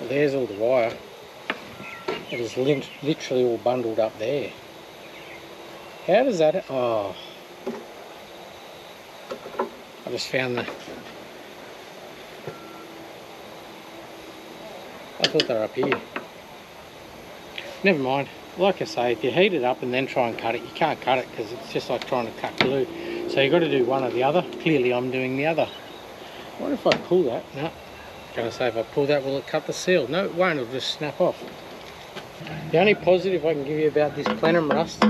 A: Well, there's all the wire. It is literally all bundled up there. How does that... Oh, I just found the... I thought they were up here. Never mind. Like I say, if you heat it up and then try and cut it, you can't cut it because it's just like trying to cut glue. So you've got to do one or the other. Clearly I'm doing the other. I wonder if I pull that. No. I'm going to say if I pull that, will it cut the seal? No, it won't. It'll just snap off. The only positive I can give you about this plenum rust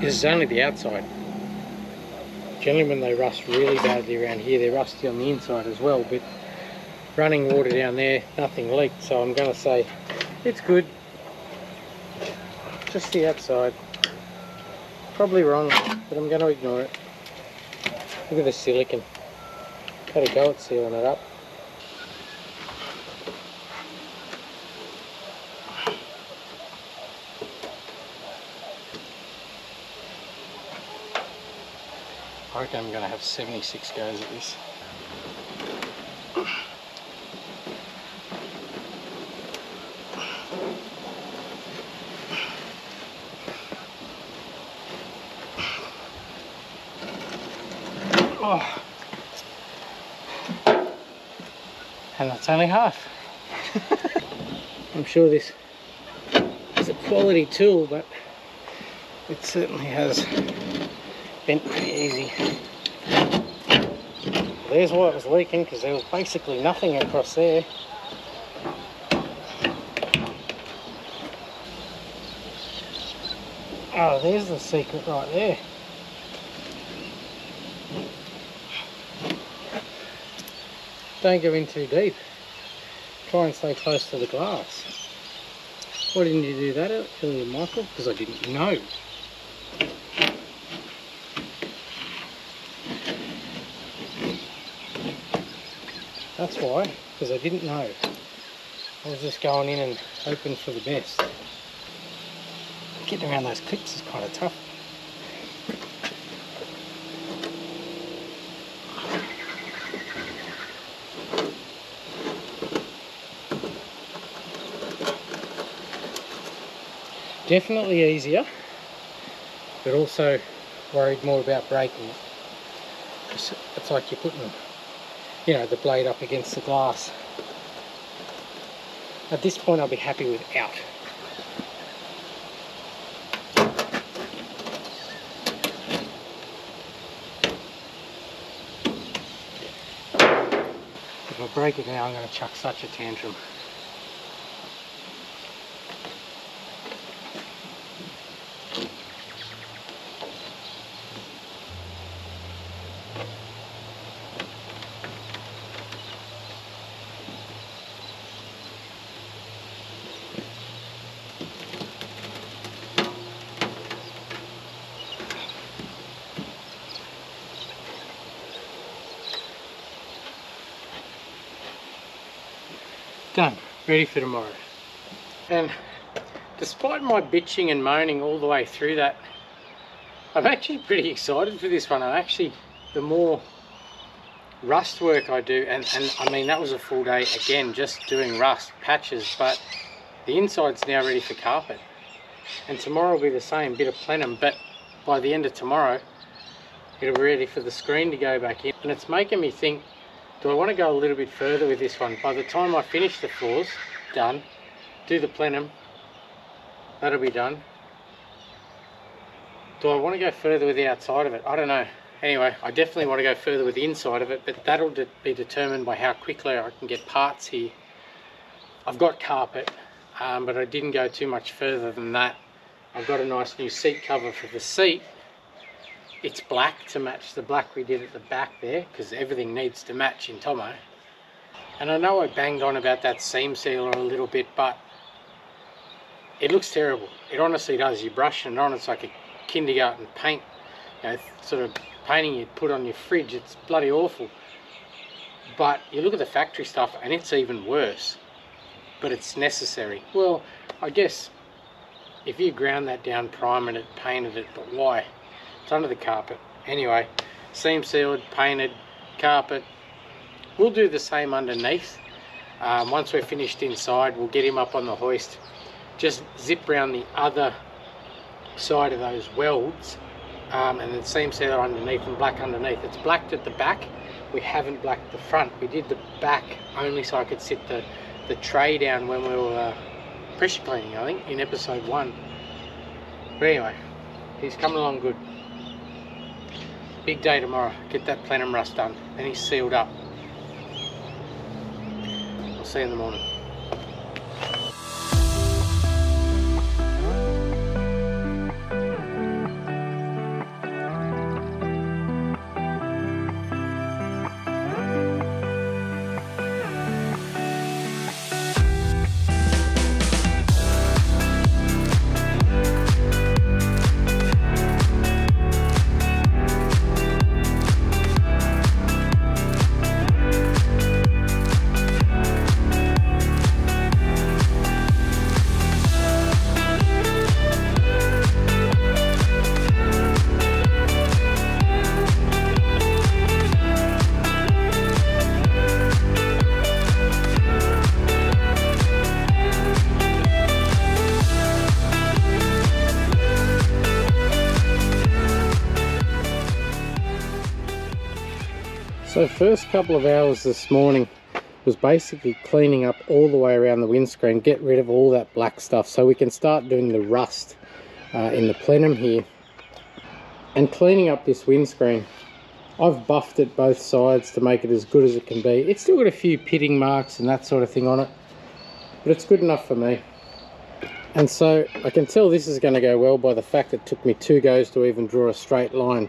A: is only the outside. Generally when they rust really badly around here, they're rusty on the inside as well, but running water down there, nothing leaked, so I'm going to say it's good. Just the outside. Probably wrong, but I'm going to ignore it. Look at the silicone. Had a go at sealing it up. I reckon I'm going to have 76 goes at this. Oh. And that's only half. I'm sure this is a quality tool, but it certainly has bent pretty easy. There's why it was leaking, because there was basically nothing across there. Oh, there's the secret right there. Don't go in too deep. Try and stay close to the glass. Why didn't you do that earlier, Michael? Because I didn't know. That's why, because I didn't know. I was just going in and hoping for the best. Getting around those clips is kind of tough. Definitely easier, but also worried more about breaking it. It's like you're putting, you know, the blade up against the glass. At this point I'll be happy with out. If I break it now, I'm going to chuck such a tantrum. Done, ready for tomorrow. And despite my bitching and moaning all the way through that, I'm actually pretty excited for this one. The more rust work I do, and I mean that was a full day again just doing rust patches, but the inside's now ready for carpet, and tomorrow will be the same bit of plenum, but by the end of tomorrow it'll be ready for the screen to go back in. And it's making me think, do I want to go a little bit further with this one? By the time I finish the floors, done, do the plenum, that'll be done. Do I want to go further with the outside of it? I don't know. Anyway, I definitely want to go further with the inside of it, but that'll be determined by how quickly I can get parts here. I've got carpet, but I didn't go too much further than that. I've got a nice new seat cover for the seat. It's black to match the black we did at the back there, because everything needs to match in Tomo. And I know I banged on about that seam sealer a little bit, but it looks terrible. It honestly does. You brush it on, it's like a kindergarten paint, you know, sort of painting you'd put on your fridge. It's bloody awful. But you look at the factory stuff and it's even worse, but it's necessary. Well, I guess if you ground that down, primed it, painted it, but why? It's under the carpet. Anyway, seam sealed, painted, carpet. We'll do the same underneath. Once we're finished inside, we'll get him up on the hoist, just zip around the other side of those welds, and then seam sealer underneath and black underneath. It's blacked at the back. We haven't blacked the front. We did the back only so I could sit the tray down when we were pressure cleaning, I think, in episode 1. But anyway, he's coming along good. Big day tomorrow. Get that plenum rust done. Then he's sealed up. I'll see you in the morning. So first couple of hours this morning was basically cleaning up all the way around the windscreen, get rid of all that black stuff so we can start doing the rust in the plenum here. And cleaning up this windscreen, I've buffed it both sides to make it as good as it can be. It's still got a few pitting marks and that sort of thing on it, but it's good enough for me. And so I can tell this is going to go well by the fact it took me 2 goes to even draw a straight line.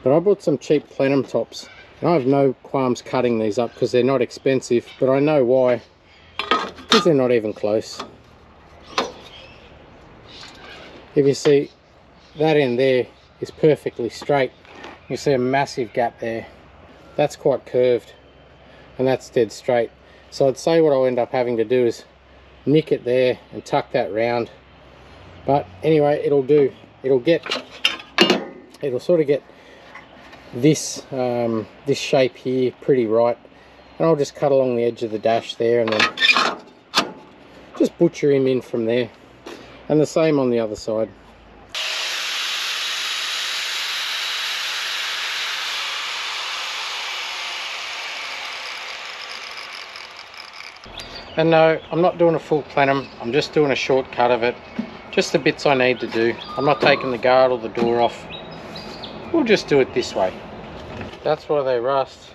A: But I bought some cheap plenum tops, and I have no qualms cutting these up because they're not expensive, but I know why, because they're not even close. If you see, that end there is perfectly straight. You see a massive gap there. That's quite curved, and that's dead straight. So I'd say what I'll end up having to do is nick it there and tuck that round. But anyway, it'll do. It'll sort of get this this shape here pretty right, and I'll just cut along the edge of the dash there and then just butcher him in from there, and the same on the other side. And no, I'm not doing a full plenum, I'm just doing a short cut of it, just the bits I need to do. I'm not taking the guard or the door off. We'll just do it this way. That's why they rust.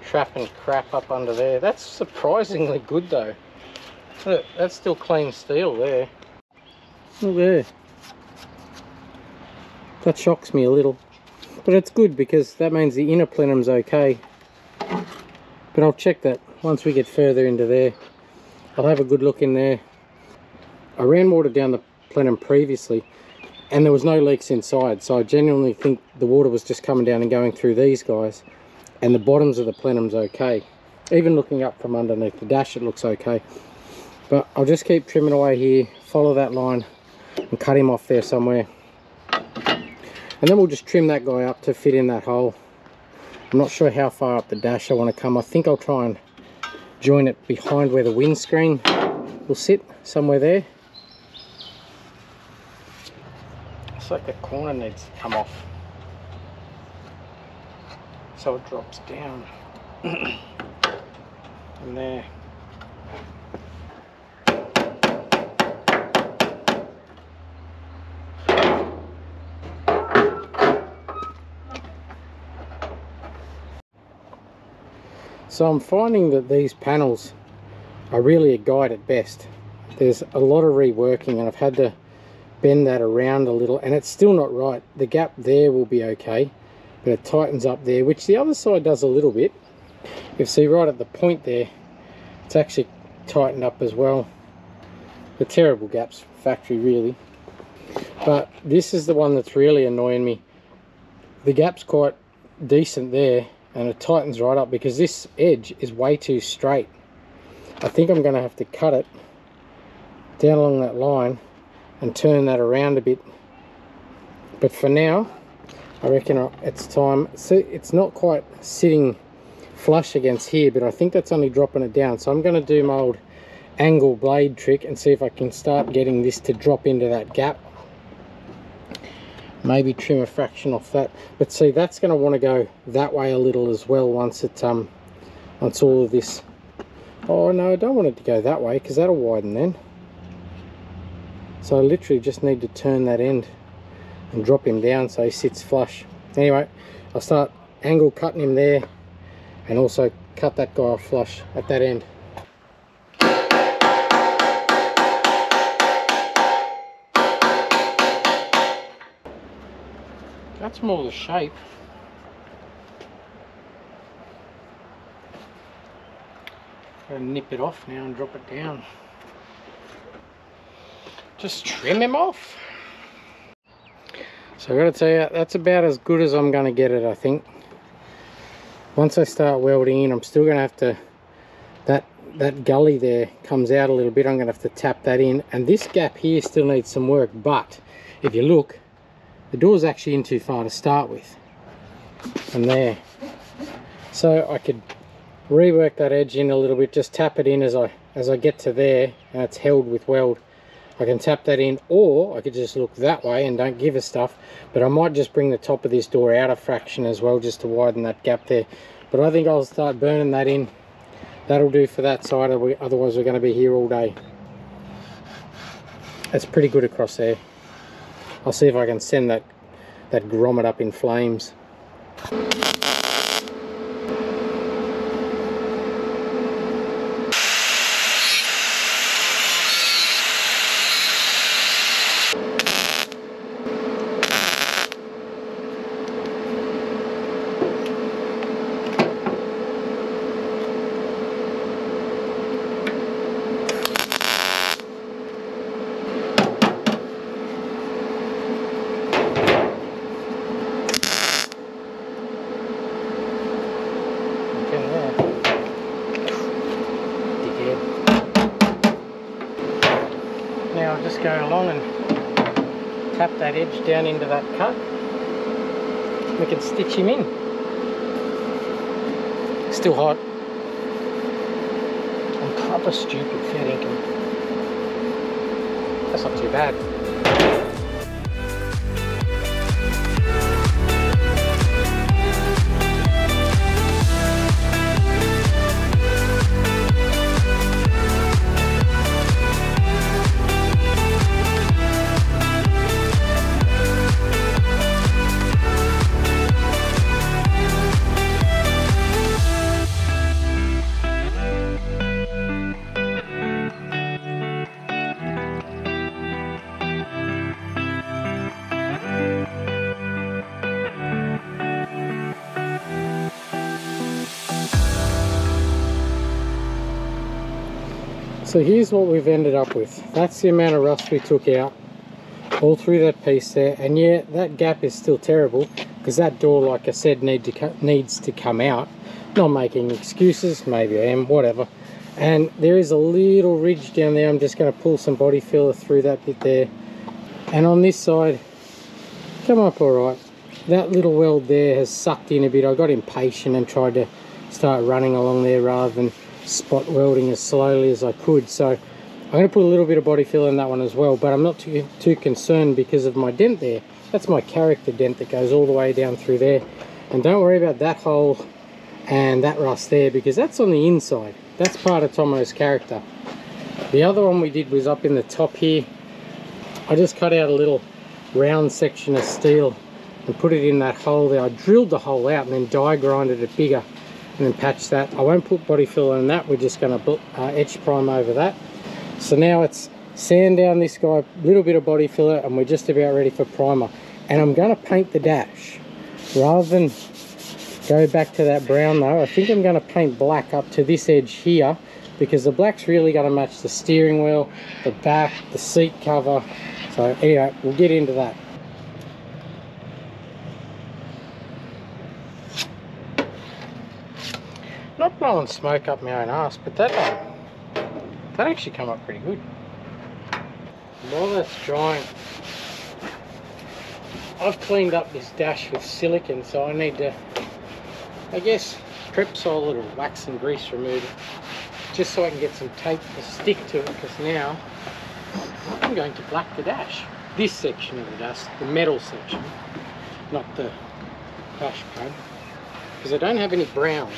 A: trapping crap up under there. That's surprisingly good though. Look, that's still clean steel there. Look there. That shocks me a little. But it's good because that means the inner plenum's okay. But I'll check that once we get further into there. I'll have a good look in there. I ran water down the plenum previously and there was no leaks inside, so I genuinely think the water was just coming down and going through these guys, and the bottoms of the plenum's okay. Even looking up from underneath the dash, it looks okay. But I'll just keep trimming away here, follow that line and cut him off there somewhere, and then we'll just trim that guy up to fit in that hole. I'm not sure how far up the dash I want to come. I think I'll try and join it behind where the windscreen will sit, somewhere there. It's like the corner needs to come off so it drops down. And there. So I'm finding that these panels are really a guide at best. There's a lot of reworking and I've had to bend that around a little and it's still not right. The gap there will be okay, but it tightens up there, which the other side does a little bit. You see right at the point there, it's actually tightened up as well. The terrible gaps, factory really. But this is the one that's really annoying me. The gap's quite decent there and it tightens right up because this edge is way too straight. I think I'm going to have to cut it down along that line and turn that around a bit. But for now, I reckon it's time. See, it's not quite sitting flush against here, but I think that's only dropping it down. So I'm going to do my old angle blade trick and see if I can start getting this to drop into that gap. Maybe trim a fraction off that. But see, that's going to want to go that way a little as well once it once all of this. Oh no, I don't want it to go that way because that'll widen then. So I literally just need to turn that end and drop him down so he sits flush. Anyway, I'll start angle cutting him there and also cut that guy off flush at that end. That's more the shape. Gotta nip it off now and drop it down. Just trim him off. So I gotta tell you, that's about as good as I'm gonna get it, I think. Once I start welding in, I'm still gonna have to, that gully there comes out a little bit, I'm gonna have to tap that in, and this gap here still needs some work. But if you look, the door's actually in too far to start with, and there. So I could rework that edge in a little bit, just tap it in as I get to there, and it's held with weld. I can tap that in, or I could just look that way and don't give a stuff. But I might just bring the top of this door out a fraction as well, just to widen that gap there. But I think I'll start burning that in. That'll do for that side, otherwise we're going to be here all day. That's pretty good across there. I'll see if I can send that grommet up in flames. Now I'll just go along and tap that edge down into that cut. We can stitch him in. Still hot. I'm proper stupid fair dinkum. That's not too bad. So here's what we've ended up with. That's the amount of rust we took out all through that piece there, and yeah, that gap is still terrible because that door, like I said, needs to come out. Not making excuses, maybe I am, whatever. And there is a little ridge down there. I'm just going to pull some body filler through that bit there. And on this side, come up all right. That little weld there has sucked in a bit. I got impatient and tried to start running along there rather than spot welding as slowly as I could. So I'm going to put a little bit of body filler in that one as well, but I'm not too concerned because of my dent there. That's my character dent that goes all the way down through there. And don't worry about that hole and that rust there because that's on the inside. That's part of Tomo's character. The other one we did was up in the top here. I just cut out a little round section of steel and put it in that hole there. I drilled the hole out and then die grinded it bigger and then patched that. I won't put body filler in that. We're just going to etch prime over that. So now it's sand down this guy, a little bit of body filler, and we're just about ready for primer. And I'm going to paint the dash. Rather than go back to that brown though, I think I'm going to paint black up to this edge here because the black's really going to match the steering wheel, the back, the seat cover. So anyway, we'll get into that. Not blowing smoke up my own ass, but that actually come up pretty good. While that's drying, I've cleaned up this dash with silicone, so I need to, I guess, Prepsol or wax and grease remover, just so I can get some tape to stick to it, because now I'm going to black the dash. This section of the dash, the metal section, not the dash pane, because I don't have any brown.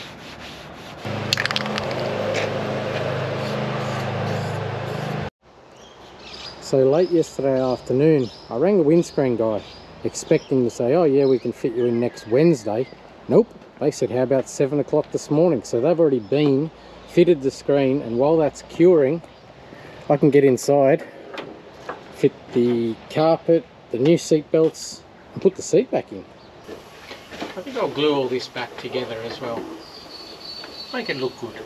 A: So late yesterday afternoon, I rang the windscreen guy, expecting to say, oh yeah, we can fit you in next Wednesday. Nope, they said, how about 7 o'clock this morning? So they've already been, fitted the screen, and while that's curing, I can get inside, fit the carpet, the new seat belts, and put the seat back in. I think I'll glue all this back together as well. Make it look good.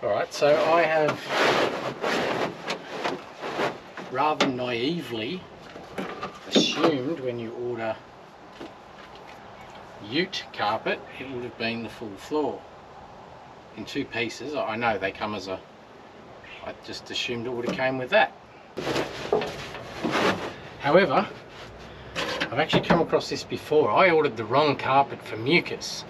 A: Alright, so I have rather naively assumed when you order ute carpet it would have been the full floor in 2 pieces. I know they come as a, I just assumed it would have came with that. However, I've actually come across this before. I ordered the wrong carpet for mucus.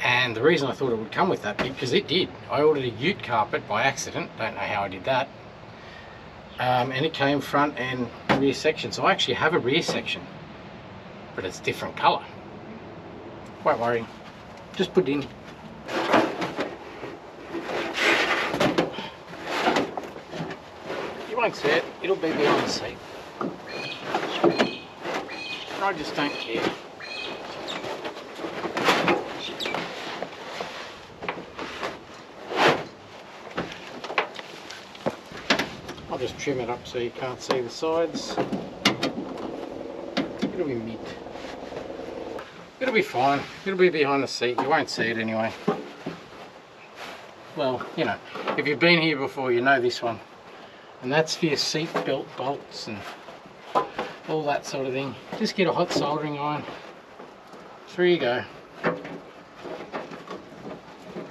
A: And the reason I thought it would come with that, because it did. I ordered a ute carpet by accident, don't know how I did that. And it came front and rear section. So I actually have a rear section, but it's different colour. Won't worry, just put it in. You won't see it, it'll be behind the seat. I just don't care. I'll just trim it up so you can't see the sides. It'll be mid. It'll be fine. It'll be behind the seat. You won't see it anyway. Well, you know, if you've been here before, you know this one. And that's for your seat belt bolts and all that sort of thing. Just get a hot soldering iron. Through you go.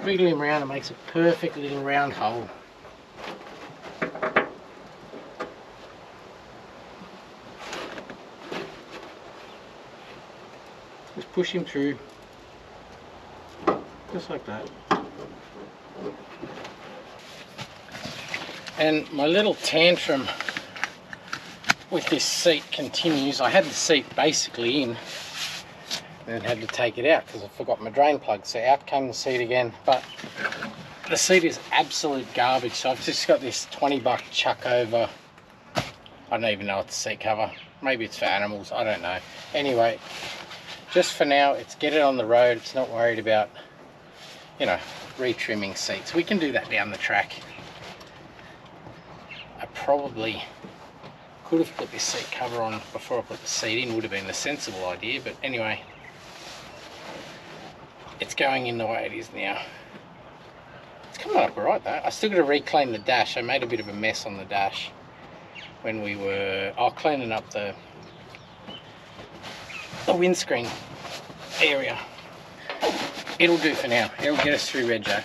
A: Wiggle him around, it makes a perfect little round hole. Just push him through, just like that. And my little tantrum with this seat continues. I had the seat basically in, then had to take it out because I forgot my drain plug. So out came the seat again, but the seat is absolute garbage. So I've just got this 20-buck chuck over. I don't even know it's a seat cover. Maybe it's for animals, I don't know. Anyway, just for now, it's get it on the road. It's not worried about, you know, retrimming seats. We can do that down the track. I probably could have put this seat cover on before I put the seat in, would have been the sensible idea, but anyway, it's going in the way it is now. It's coming up alright though. I still got to reclaim the dash. I made a bit of a mess on the dash when we were cleaning up the windscreen area. It'll do for now. It'll get us through Rego.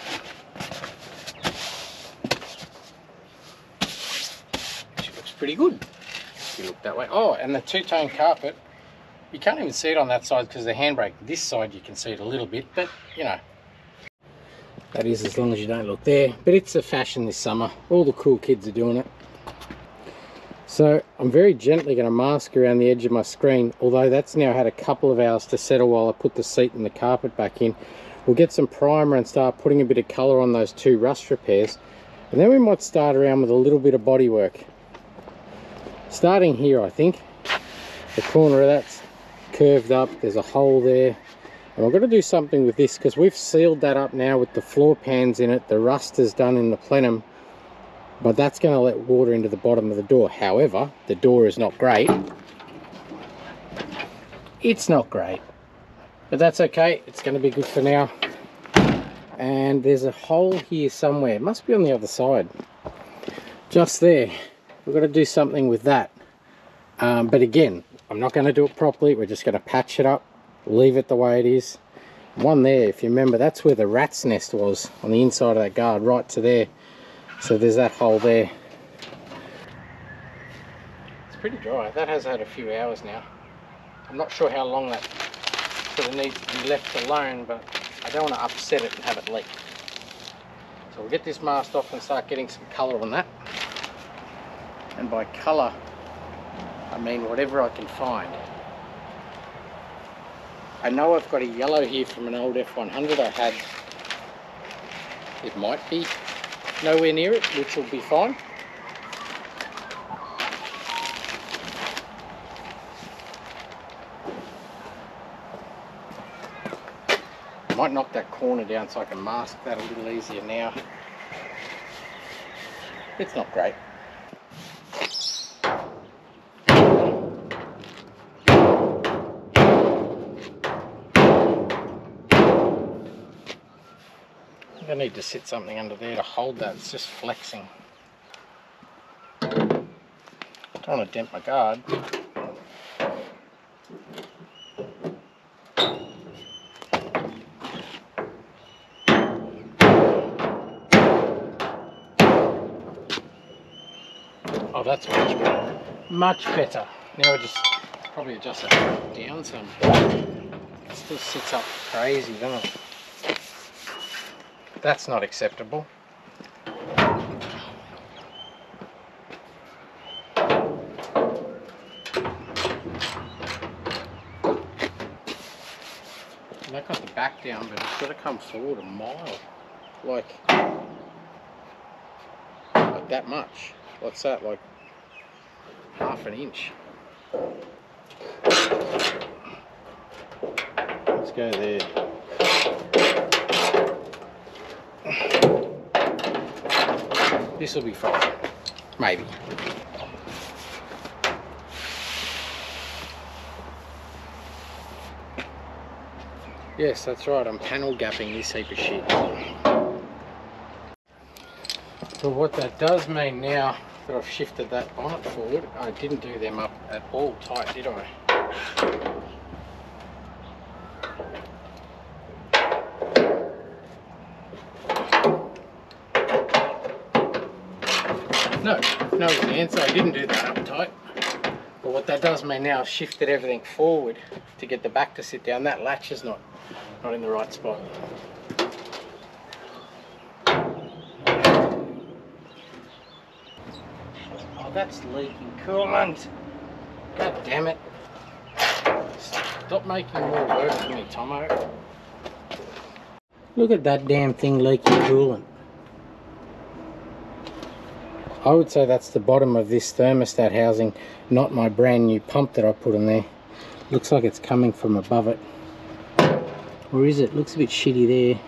A: She looks pretty good if you look that way. Oh, and the two-tone carpet, you can't even see it on that side because of the handbrake. This side you can see it a little bit, but you know, that is as long as you don't look there. But it's a fashion this summer. All the cool kids are doing it. So I'm very gently going to mask around the edge of my screen, although that's now had a couple of hours to settle while I put the seat and the carpet back in. We'll get some primer and start putting a bit of colour on those two rust repairs, and then we might start around with a little bit of bodywork. Starting here, I think. The corner of that's curved up, there's a hole there, and I've got to do something with this because we've sealed that up now with the floor pans in it. The rust is done in the plenum, but that's going to let water into the bottom of the door. However, the door is not great. It's not great, but that's okay. It's going to be good for now. And there's a hole here somewhere. It must be on the other side. Just there. We've got to do something with that. But again, I'm not going to do it properly. We're just going to patch it up, leave it the way it is. One there, if you remember, that's where the rat's nest was, on the inside of that guard, right to there. So there's that hole there. It's pretty dry. That has had a few hours now. I'm not sure how long that sort of needs to be left alone, but I don't want to upset it and have it leak. So we'll get this masked off and start getting some colour on that. And by colour, I mean whatever I can find. I know I've got a yellow here from an old F100 I had. It might be nowhere near it, which will be fine. I might knock that corner down so I can mask that a little easier now. It's not great. I need to sit something under there to hold that. It's just flexing. Don't want to dent my guard. Oh, that's much better. Much better. Now I just probably adjust that down some. It still sits up crazy, doesn't it? That's not acceptable. And that got the back down, but it's got to come forward a mile. Like that much. What's that, like half an inch? Let's go there. This will be fine, maybe. Yes, that's right, I'm panel gapping this heap of shit. But what that does mean now that I've shifted that bonnet forward, I didn't do them up at all tight, did I? No is the answer. I didn't do that up tight. But what that does mean now, I've shifted everything forward to get the back to sit down. That latch is not in the right spot. Oh, that's leaking coolant. God damn it. Stop making more work for me, Tomo. Look at that damn thing leaking coolant. I would say that's the bottom of this thermostat housing, not my brand new pump that I put in there. Looks like it's coming from above it. Or is it? Looks a bit shitty there.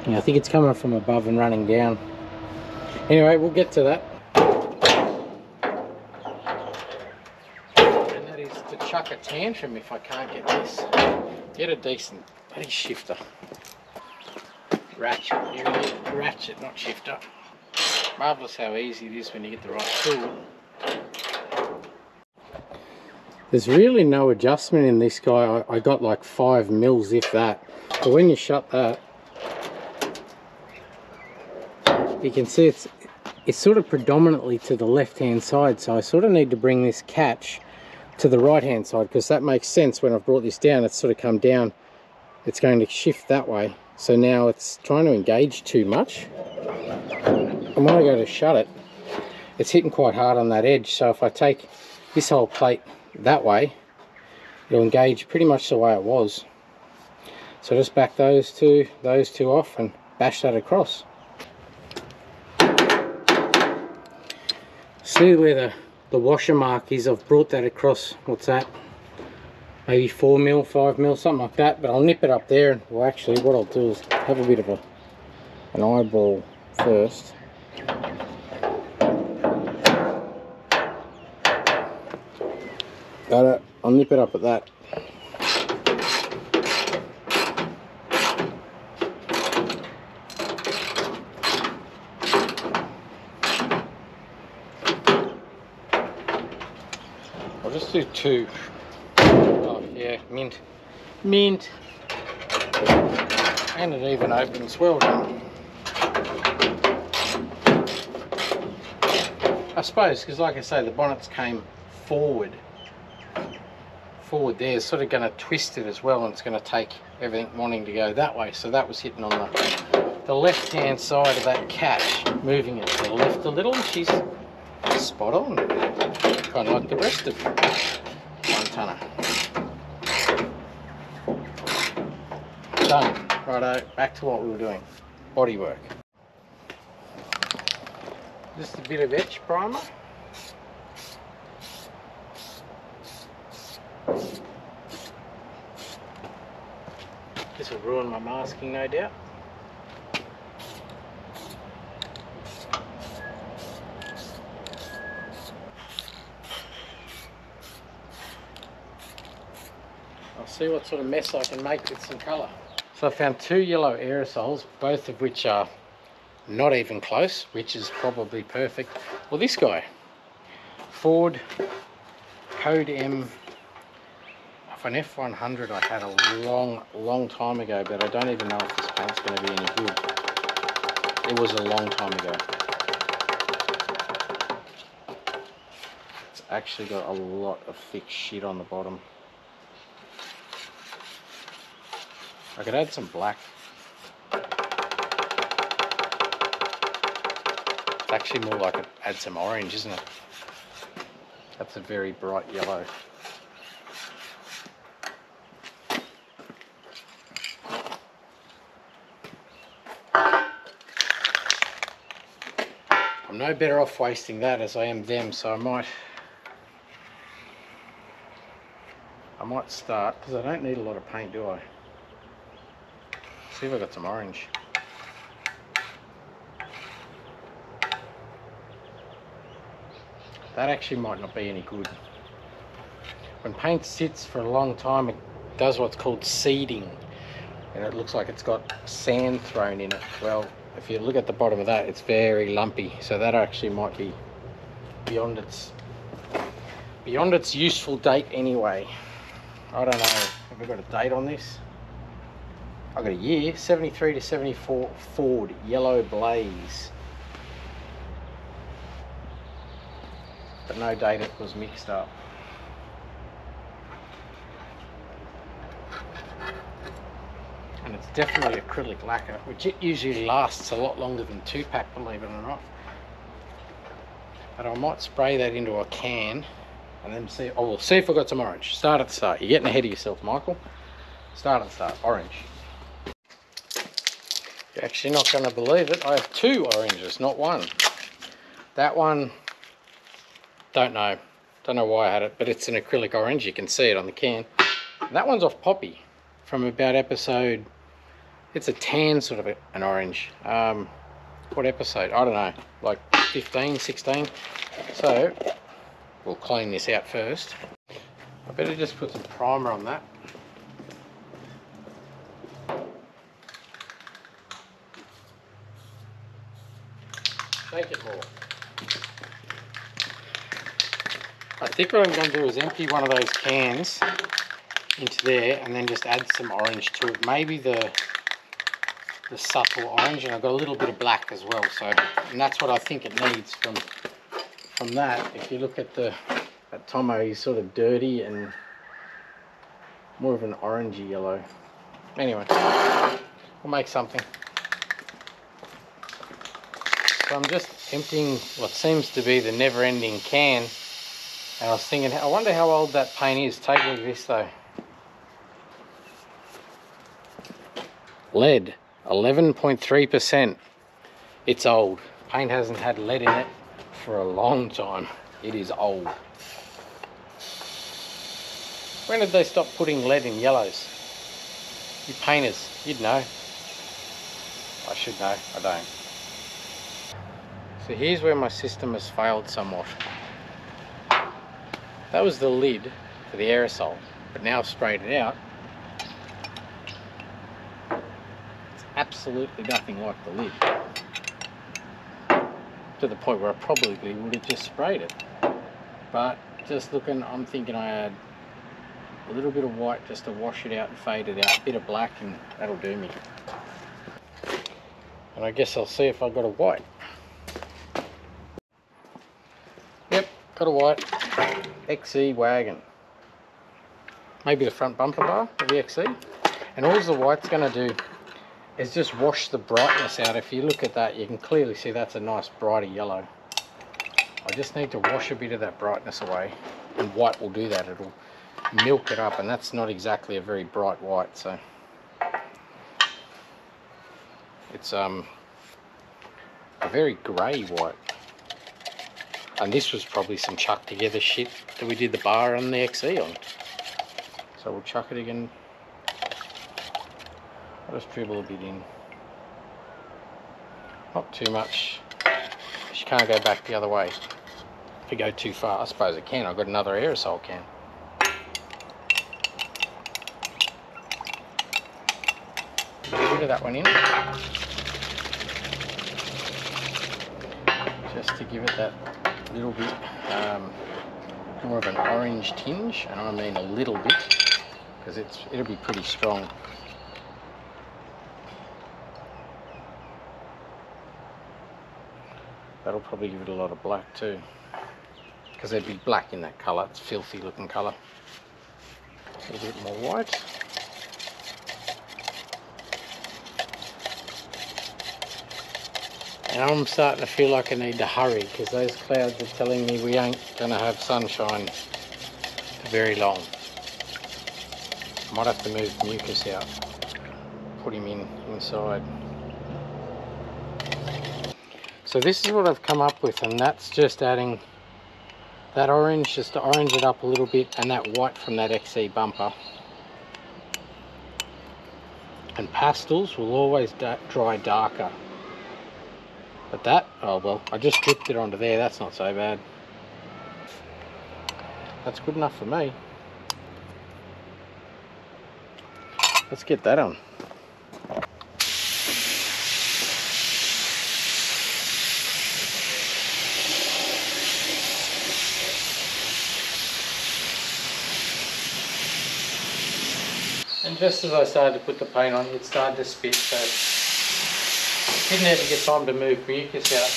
A: Yeah, I think it's coming from above and running down. Anyway, we'll get to that. And that is to chuck a tantrum if I can't get this. Get a decent bloody shifter. Ratchet, you need ratchet, not shifter. Marvellous how easy it is when you get the right tool. There's really no adjustment in this guy. I got like 5 mils if that. But when you shut that, you can see it's sort of predominantly to the left hand side, so I sort of need to bring this catch to the right hand side, because that makes sense. When I've brought this down, it's sort of come down, it's going to shift that way, so now it's trying to engage too much, and when I go to shut it, it's hitting quite hard on that edge. So if I take this whole plate that way, it'll engage pretty much the way it was. So just back those two off and bash that across. See where the washer mark is? I've brought that across, what's that, maybe 4 mil, 5 mil, something like that, but I'll nip it up there. And well, actually what I'll do is have a bit of an eyeball first. Got it. I'll nip it up at that. I'll just do 2. Oh yeah, mint. Mint. And it even opens well done. I suppose, because like I say, the bonnets came forward there, is sort of going to twist it as well, and it's going to take everything wanting to go that way. So that was hitting on the left hand side of that catch, moving it to the left a little, and she's spot on. Kind of like the rest of 1 tonner. Done. Righto, back to what we were doing. Bodywork. Just a bit of etch primer. This will ruin my masking, no doubt. I'll see what sort of mess I can make with some colour. So I found 2 yellow aerosols, both of which are not even close, which is probably perfect. Well, this guy, Ford Code M, of an F100 I had a long time ago, but I don't even know if this paint's going to be any good. It was a long time ago. It's actually got a lot of thick shit on the bottom. I could add some black. It's actually more like it add some orange, isn't it? That's a very bright yellow. I'm no better off wasting that as I am them, so I might start, because I don't need a lot of paint, do I? See if I got some orange. That actually might not be any good. When paint sits for a long time, it does what's called seeding, and it looks like it's got sand thrown in it. Well, if you look at the bottom of that, it's very lumpy, so that actually might be beyond its useful date anyway. I don't know, have I got a date on this? I've got a year, 73 to 74 Ford Yellow Blaze. But no date, it was mixed up. And it's definitely acrylic lacquer, which it usually lasts a lot longer than 2-pack, believe it or not. But I might spray that into a can and then see. Oh, we'll see if I've got some orange. Start at the start. You're getting ahead of yourself, Michael. Start at the start. Orange. You're actually not going to believe it. I have 2 oranges, not 1. That one, don't know why I had it, but it's an acrylic orange. You can see it on the can. And that one's off Poppy. from about episode, it's a tan sort of an orange. What episode? I don't know, like 15, 16. So we'll clean this out first. I better just put some primer on that. Make it more. I think what I'm going to do is empty one of those cans into there and then just add some orange to it. Maybe the subtle orange, and I've got a little bit of black as well. So, and that's what I think it needs from that. If you look at that Tomo, he's sort of dirty and more of an orangey yellow. Anyway, we'll make something. So I'm just emptying what seems to be the never-ending can, and I was thinking, I wonder how old that paint is. Take a look at this though. Lead, 11.3%. It's old. Paint hasn't had lead in it for a long time. It is old. When did they stop putting lead in yellows? You painters, you'd know. I should know, I don't. So here's where my system has failed somewhat. That was the lid for the aerosol, but now I've sprayed it out. It's absolutely nothing like the lid. To the point where I probably would have just sprayed it. But just looking, I'm thinking I add a little bit of white just to wash it out and fade it out. A bit of black and that'll do me. And I guess I'll see if I've got a white. Yep, got a white XE wagon. Maybe the front bumper bar of the XE. And all the white's going to do is just wash the brightness out. If you look at that, you can clearly see that's a nice brighter yellow. I just need to wash a bit of that brightness away, and white will do that. It'll milk it up, and that's not exactly a very bright white, so it's a very grey white. And this was probably some chuck together shit that we did the bar on the XE on. So we'll chuck it again. I'll just dribble a bit in. Not too much. You can't go back the other way. If you go too far, I suppose I can. I've got another aerosol can. Get rid of that one in. Just to give it that little bit more of an orange tinge, and I mean a little bit, because it'll be pretty strong. That'll probably give it a lot of black too, because there'd be black in that colour. It's a filthy looking colour. A little bit more white. And I'm starting to feel like I need to hurry, because those clouds are telling me we ain't going to have sunshine for very long. Might have to move mucus out, put him inside. So this is what I've come up with, and that's just adding that orange, just to orange it up a little bit, and that white from that XE bumper. And pastels will always dry darker. But that, oh well, I just dripped it onto there, that's not so bad. That's good enough for me. Let's get that on. And just as I started to put the paint on, it started to spit, so didn't ever get time to move mucus out.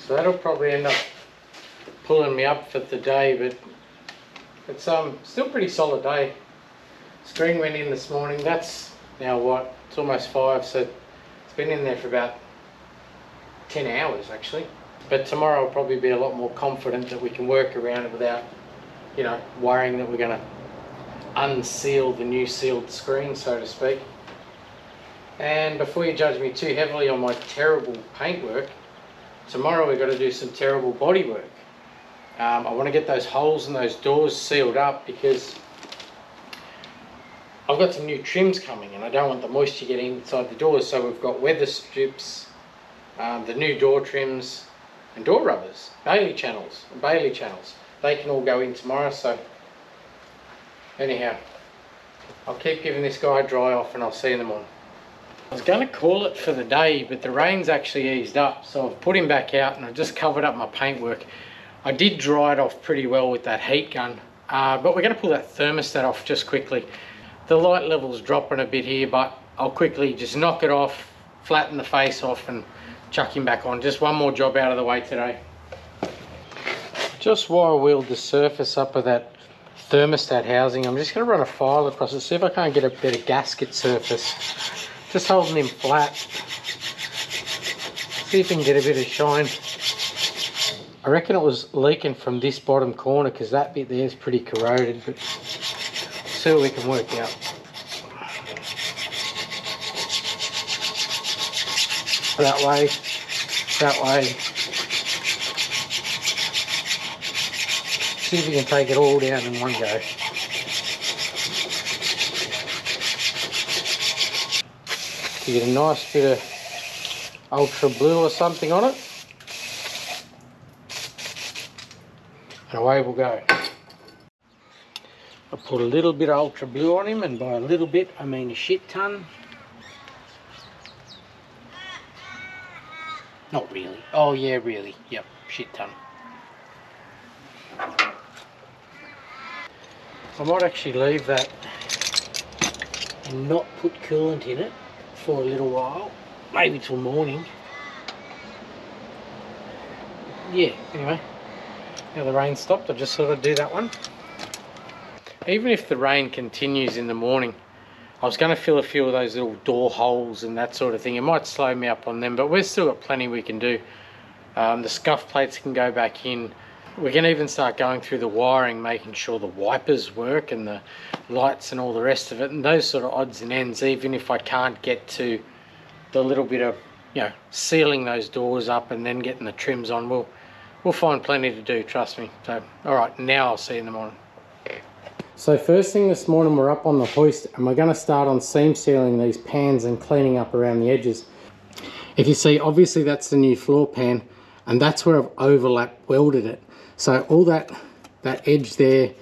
A: So that'll probably end up pulling me up for the day, but it's still pretty solid day. String went in this morning. That's now what? It's almost 5, so it's been in there for about 10 hours actually. But tomorrow I'll probably be a lot more confident that we can work around it without, you know, worrying that we're going to unseal the new sealed screen, so to speak. And before you judge me too heavily on my terrible paintwork, tomorrow we've got to do some terrible bodywork. I want to get those holes in those doors sealed up because I've got some new trims coming and I don't want the moisture getting inside the doors. So we've got weather strips, the new door trims and door rubbers, Bailey channels. They can all go in tomorrow. So anyhow, I'll keep giving this guy a dry off and I'll see you in the morning. I was going to call it for the day, but the rain's actually eased up, so I've put him back out and I've just covered up my paintwork. I did dry it off pretty well with that heat gun, but we're going to pull that thermostat off just quickly. The light level's dropping a bit here, but I'll quickly just knock it off, flatten the face off and chuck him back on. Just one more job out of the way today. Just while I wheeled the surface up of that thermostat housing, I'm just going to run a file across it, see if I can't get a better gasket surface. Just holding him flat. See if we can get a bit of shine. I reckon it was leaking from this bottom corner because that bit there is pretty corroded, but see what we can work out. That way, that way. See if we can take it all down in one go. You get a nice bit of ultra blue or something on it, and away we'll go. I put a little bit of ultra blue on him, and by a little bit I mean a shit ton. Not really. Oh yeah, really. Yep, shit ton. I might actually leave that and not put coolant in it for a little while, maybe till morning. Yeah, anyway, now the rain stopped, I just thought I'd do that one. Even if the rain continues in the morning, I was going to fill a few of those little door holes and that sort of thing. It might slow me up on them, but we've still got plenty we can do. The scuff plates can go back in. We can even start going through the wiring, making sure the wipers work and the lights and all the rest of it, and those sort of odds and ends, even if I can't get to the little bit of, you know, sealing those doors up and then getting the trims on. We'll find plenty to do, trust me. So, all right, now I'll see you in the morning. So first thing this morning, we're up on the hoist and we're going to start on seam sealing these pans and cleaning up around the edges. If you see, obviously that's the new floor pan, and that's where I've overlap welded it. So all that edge there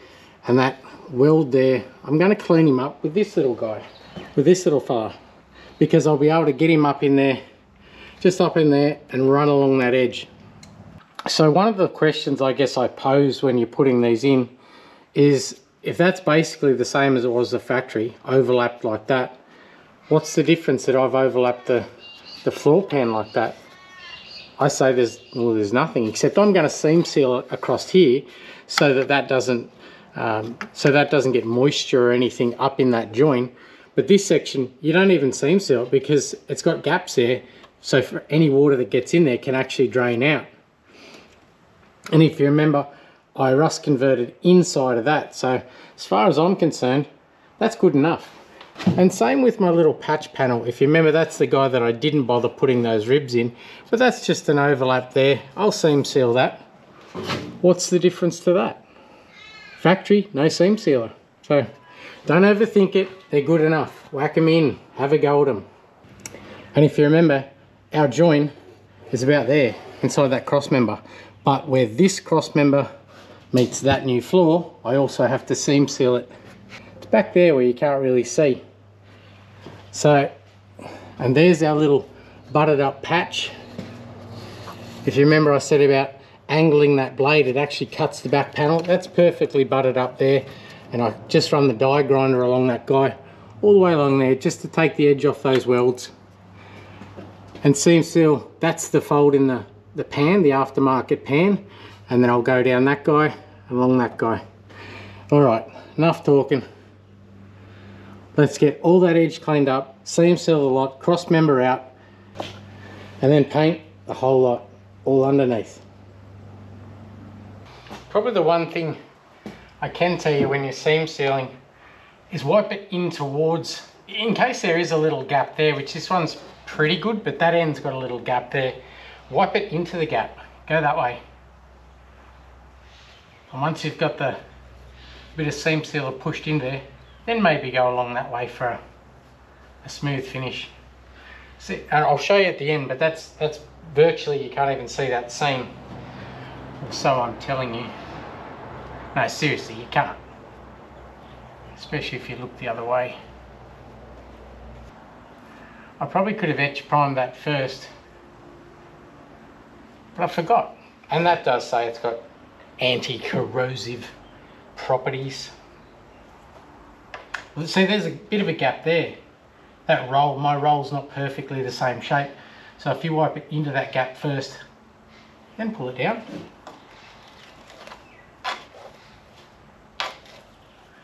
A: and that weld there, I'm going to clean him up with this little guy, with this little fella, because I'll be able to get him up in there, just up in there, and run along that edge. So one of the questions I guess I pose when you're putting these in is, if that's basically the same as it was the factory, overlapped like that, what's the difference that I've overlapped the floor pan like that? I say there's nothing, except I'm going to seam seal it across here so that doesn't get moisture or anything up in that joint. But this section, you don't even seam seal it because it's got gaps there, so for any water that gets in there can actually drain out. And if you remember, I rust converted inside of that, so as far as I'm concerned, that's good enough. And same with my little patch panel. If you remember, that's the guy that I didn't bother putting those ribs in, but that's just an overlap there. I'll seam seal that. What's the difference to that? Factory, no seam sealer. So don't overthink it, they're good enough. Whack them in, have a go at them. And if you remember, our join is about there, inside that cross member. But where this cross member meets that new floor, I also have to seam seal it. It's back there where you can't really see. So, and there's our little butted up patch. If you remember, I said about angling that blade, it actually cuts the back panel. That's perfectly butted up there, and I just run the die grinder along that guy all the way along there just to take the edge off those welds. And seam seal, that's the fold in the pan, the aftermarket pan, and then I'll go down that guy, along that guy. All right, enough talking. Let's get all that edge cleaned up, seam seal the lot, cross member out, and then paint the whole lot. all underneath. Probably the one thing I can tell you when you're seam sealing is wipe it in towards, in case there is a little gap there, which this one's pretty good, but that end's got a little gap there. Wipe it into the gap, go that way. And once you've got the bit of seam sealer pushed in there, then maybe go along that way for a smooth finish. See, and I'll show you at the end, but that's virtually, you can't even see that seam. Or so I'm telling you. No, seriously, you can't. Especially if you look the other way. I probably could have etch primed that first, but I forgot. And that does say it's got anti-corrosive properties. See, there's a bit of a gap there. That roll, my roll's not perfectly the same shape. So if you wipe it into that gap first, then pull it down.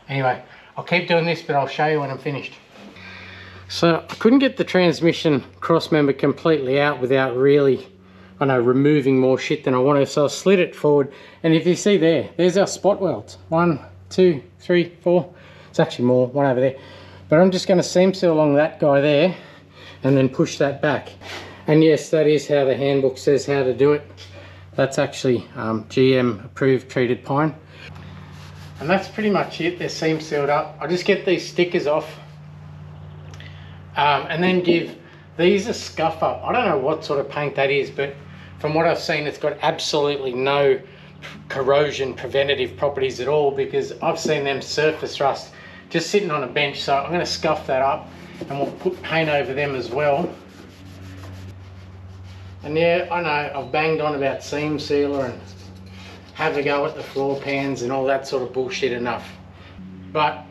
A: Anyway, I'll keep doing this, but I'll show you when I'm finished. So I couldn't get the transmission cross member completely out without really, I know, removing more shit than I wanted. So I slid it forward, and if you see there's our spot welds. 1, 2, 3, 4. It's actually more, one over there. But I'm just going to seam seal along that guy there and then push that back. And yes, that is how the handbook says how to do it. That's actually GM approved treated pine. And that's pretty much it. They're seam sealed up. I'll just get these stickers off and then give these a scuff up. I don't know what sort of paint that is, but from what I've seen, it's got absolutely no corrosion preventative properties at all, because I've seen them surface rust just sitting on a bench. So I'm going to scuff that up and we'll put paint over them as well. And yeah, I know I've banged on about seam sealer and have a go at the floor pans and all that sort of bullshit enough, but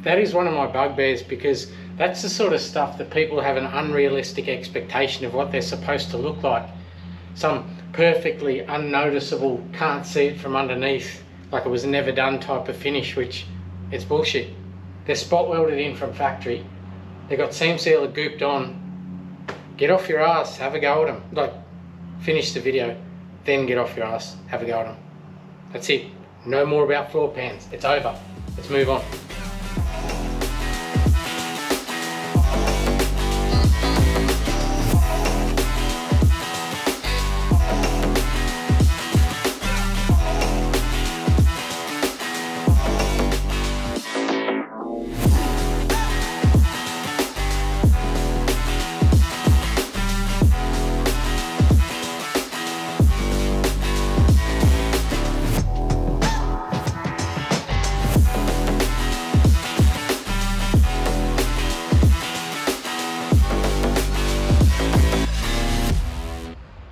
A: that is one of my bugbears, because that's the sort of stuff that people have an unrealistic expectation of what they're supposed to look like. Some perfectly unnoticeable, can't see it from underneath, like it was never done type of finish, which it's bullshit. They're spot welded in from factory. They got seam sealer gooped on. Get off your ass, have a go at them. Like, finish the video, then get off your ass, have a go at them. That's it. No more about floor pans. It's over. Let's move on.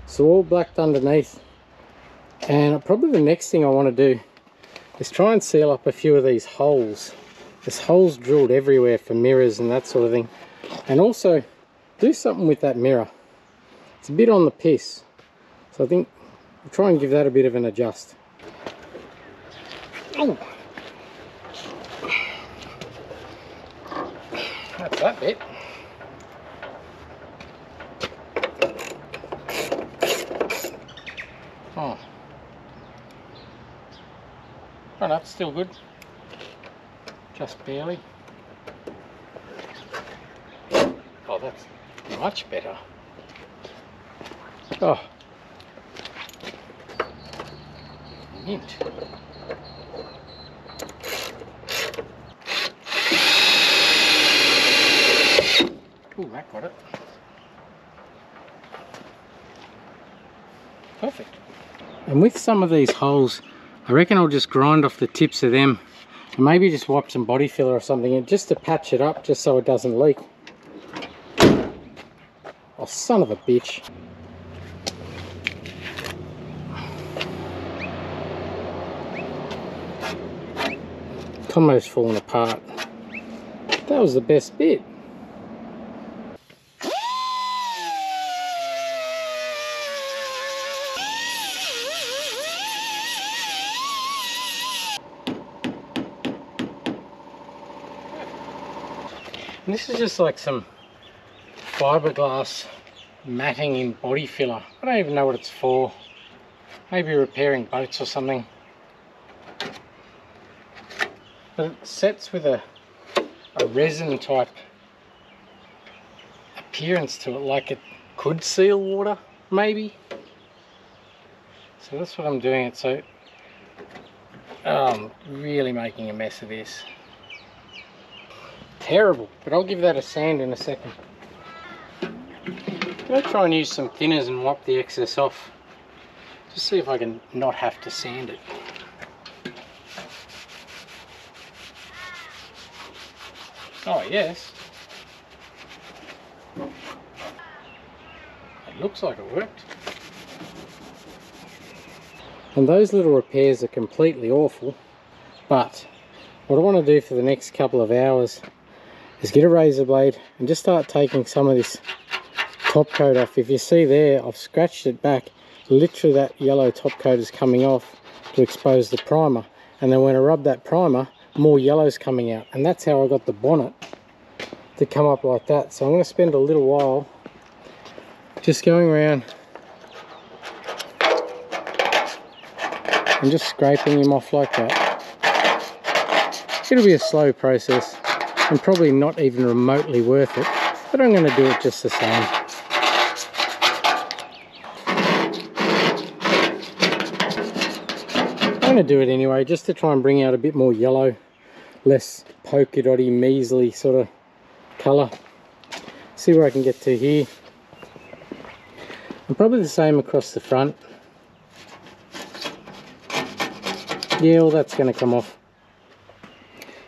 A: So all blacked underneath, and probably the next thing I want to do is try and seal up a few of these holes. There's holes drilled everywhere for mirrors and that sort of thing, and also do something with that mirror. It's a bit on the piss, so I think I'll try and give that a bit of an adjust. Oh, that's that bit. Oh, oh, that's still good, just barely. Oh, that's much better. Oh, mint. Ooh, that got it. Perfect. And with some of these holes, I reckon I'll just grind off the tips of them and maybe just wipe some body filler or something in just to patch it up, just so it doesn't leak. Oh, son of a bitch. Combo's falling apart. That was the best bit. And this is just like some fiberglass matting in body filler. I don't even know what it's for. Maybe repairing boats or something. But it sets with a resin type appearance to it, like it could seal water, maybe. So that's what I'm doing it. So I'm really making a mess of this. Terrible, but I'll give that a sand in a second. I'm going to try and use some thinners and wipe the excess off. Just see if I can not have to sand it. Oh yes. It looks like it worked. And those little repairs are completely awful, but what I want to do for the next couple of hours is get a razor blade and just start taking some of this top coat off. If you see there, I've scratched it back. Literally that yellow top coat is coming off to expose the primer, and then when I rub that primer, more yellow's coming out, and that's how I got the bonnet to come up like that. So I'm going to spend a little while just going around and just scraping him off like that. It'll be a slow process and probably not even remotely worth it, but I'm going to do it just the same. I'm going to do it anyway, just to try and bring out a bit more yellow, less polka dotty, measly sort of colour. See where I can get to here. And probably the same across the front. Yeah, well, that's going to come off.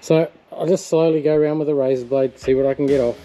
A: So I'll just slowly go around with a razor blade, see what I can get off.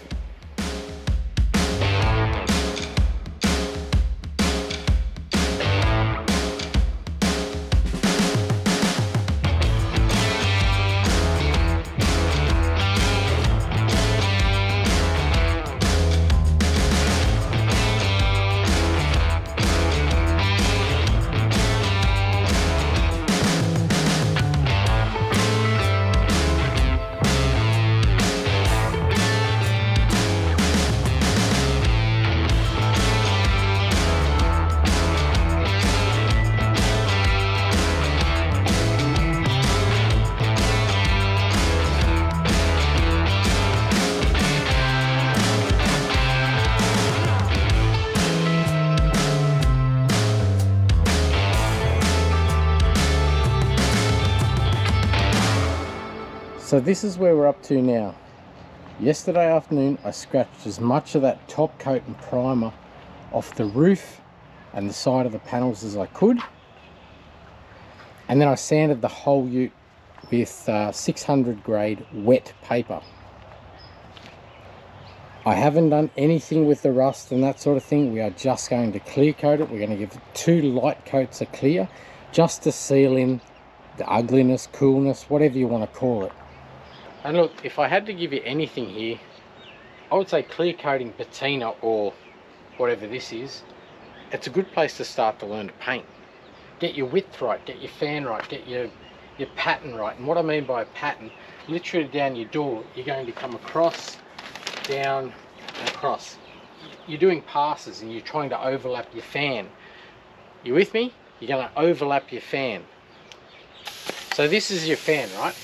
A: So this is where we're up to now. Yesterday afternoon I scratched as much of that top coat and primer off the roof and the side of the panels as I could, and then I sanded the whole ute with 600 grade wet paper. I haven't done anything with the rust and that sort of thing. We are just going to clear coat it. We're going to give 2 light coats of clear just to seal in the ugliness, coolness, whatever you want to call it. And look, if I had to give you anything here, I would say clear coating patina or whatever this is. It's a good place to start to learn to paint. Get your width right, get your fan right, get your pattern right. And what I mean by a pattern, literally down your door, you're going to come across, down and across. You're doing passes and you're trying to overlap your fan. You with me? You're going to overlap your fan. So this is your fan, right?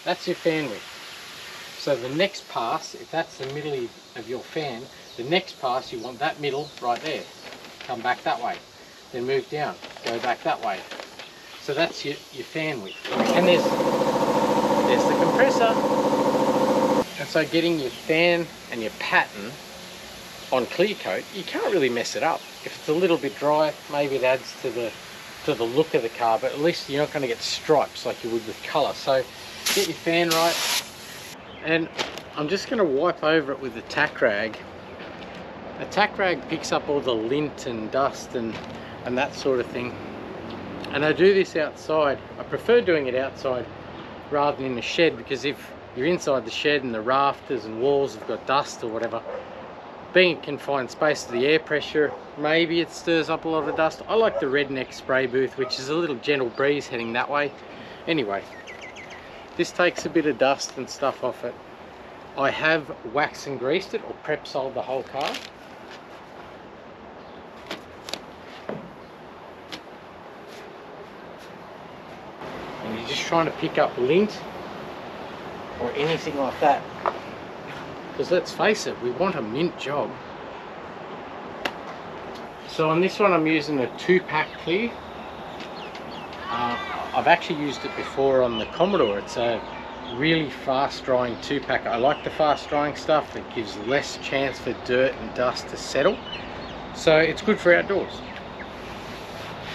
A: That's your fan width. So the next pass, if that's the middle of your fan, the next pass you want that middle right there. Come back that way. Then move down. Go back that way. So that's your fan width. And there's the compressor. And so getting your fan and your pattern on clear coat, you can't really mess it up. If it's a little bit dry, maybe it adds to the look of the car, but at least you're not going to get stripes like you would with colour. So get your fan right, and I'm just going to wipe over it with the tack rag. A tack rag picks up all the lint and dust and that sort of thing, and I do this outside. I prefer doing it outside rather than in the shed, because if you're inside the shed and the rafters and walls have got dust or whatever, being a confined space to the air pressure, maybe it stirs up a lot of dust. I like the redneck spray booth, which is a little gentle breeze heading that way. Anyway, this takes a bit of dust and stuff off it. I have waxed and greased it, or prep soled the whole car. And you're just trying to pick up lint or anything like that. Because let's face it, we want a mint job. So on this one I'm using a 2-pack clear. I've actually used it before on the Commodore. It's a really fast drying 2-pack. I like the fast drying stuff. It gives less chance for dirt and dust to settle. So it's good for outdoors.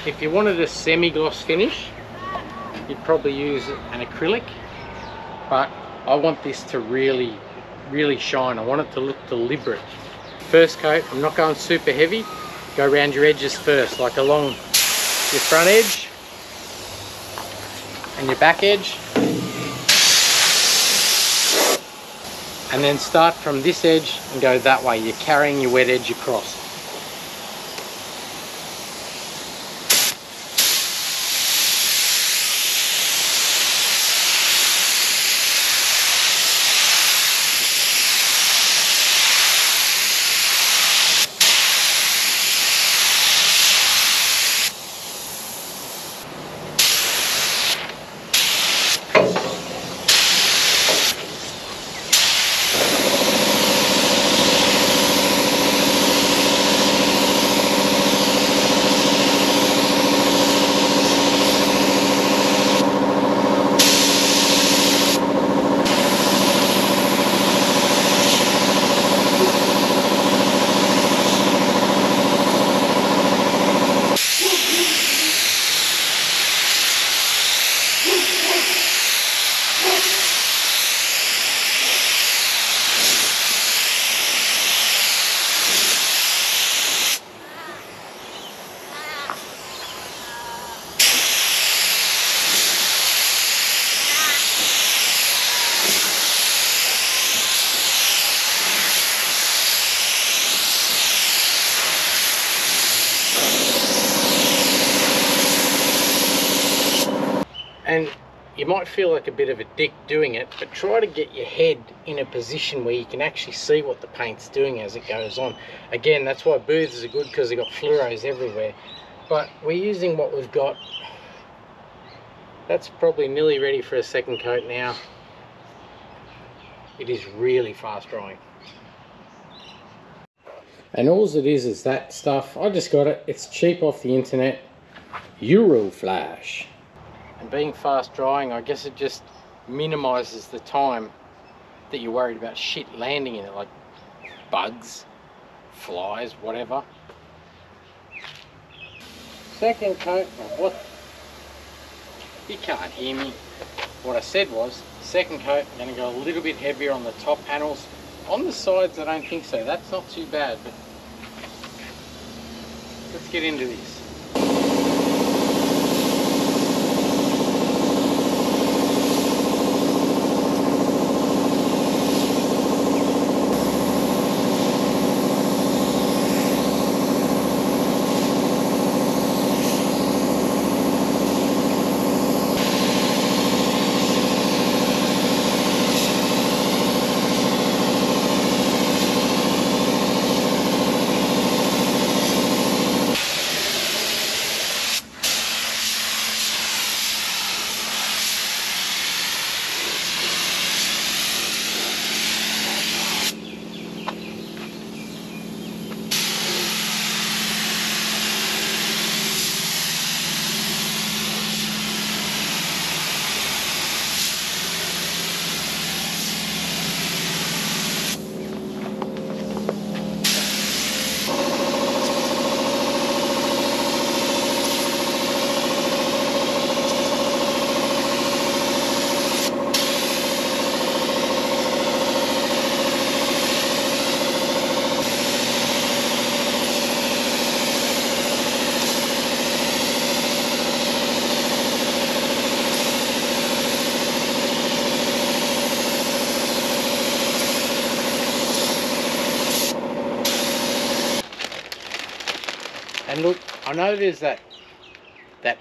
A: If you wanted a semi-gloss finish, you'd probably use an acrylic. But I want this to really shine. I want it to look deliberate. First coat, I'm not going super heavy. Go around your edges first, like along your front edge and your back edge. And then start from this edge and go that way. You're carrying your wet edge across. And you might feel like a bit of a dick doing it, but try to get your head in a position where you can actually see what the paint's doing as it goes on. Again, that's why booths are good, because they've got fluoros everywhere. But we're using what we've got. That's probably nearly ready for a second coat now. It is really fast drying. And all it is that stuff. I just got it. It's cheap off the internet. Euroflash. And being fast drying, I guess it just minimises the time that you're worried about shit landing in it, like bugs, flies, whatever. Second coat, what? You can't hear me. What I said was, second coat, I'm going to go a little bit heavier on the top panels. On the sides, I don't think so. That's not too bad, but let's get into this. And look, I know there's that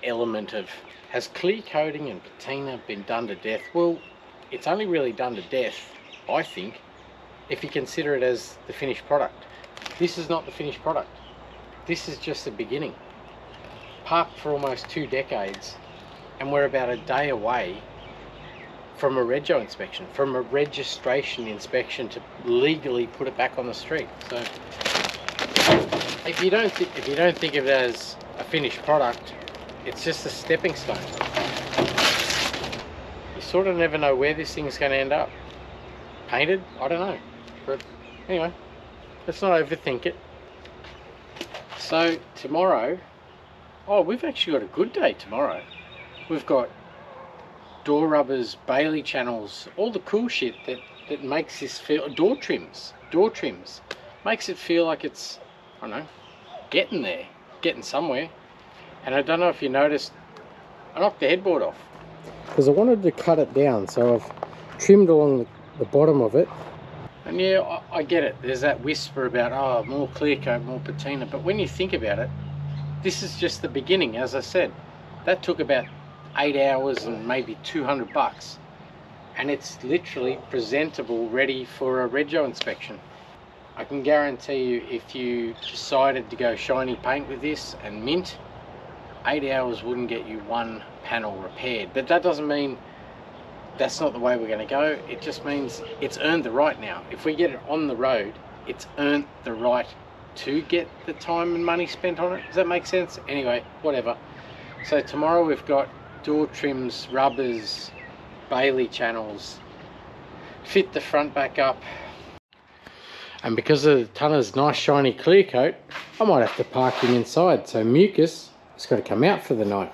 A: element of, has clear coating and patina been done to death? Well, it's only really done to death, I think, if you consider it as the finished product. This is not the finished product. This is just the beginning. Parked for almost 2 decades, and we're about a day away from a rego inspection, from a registration inspection to legally put it back on the street. So if you don't think of it as a finished product, it's just a stepping stone. You sort of never know where this thing's going to end up. Painted? I don't know. But anyway, let's not overthink it. So tomorrow, oh, we've actually got a good day tomorrow. We've got door rubbers, Bailey channels, all the cool shit that makes this feel, door trims, makes it feel like it's, I don't know, getting there, getting somewhere. And I don't know if you noticed, I knocked the headboard off because I wanted to cut it down, so I've trimmed along the bottom of it. And yeah, I get it, there's that whisper about, oh, more clear coat, more patina, but when you think about it, this is just the beginning. As I said, that took about 8 hours and maybe 200 bucks, and it's literally presentable, ready for a rego inspection. I can guarantee you, if you decided to go shiny paint with this and mint, 8 hours wouldn't get you one panel repaired. But that doesn't mean that's not the way we're going to go. It just means it's earned the right now. If we get it on the road, it's earned the right to get the time and money spent on it. Does that make sense? Anyway, whatever. So tomorrow we've got door trims, rubbers, Bailey channels, fit the front back up, and because of the tonner's nice shiny clear coat, I might have to park him inside, so Mucus has got to come out for the night.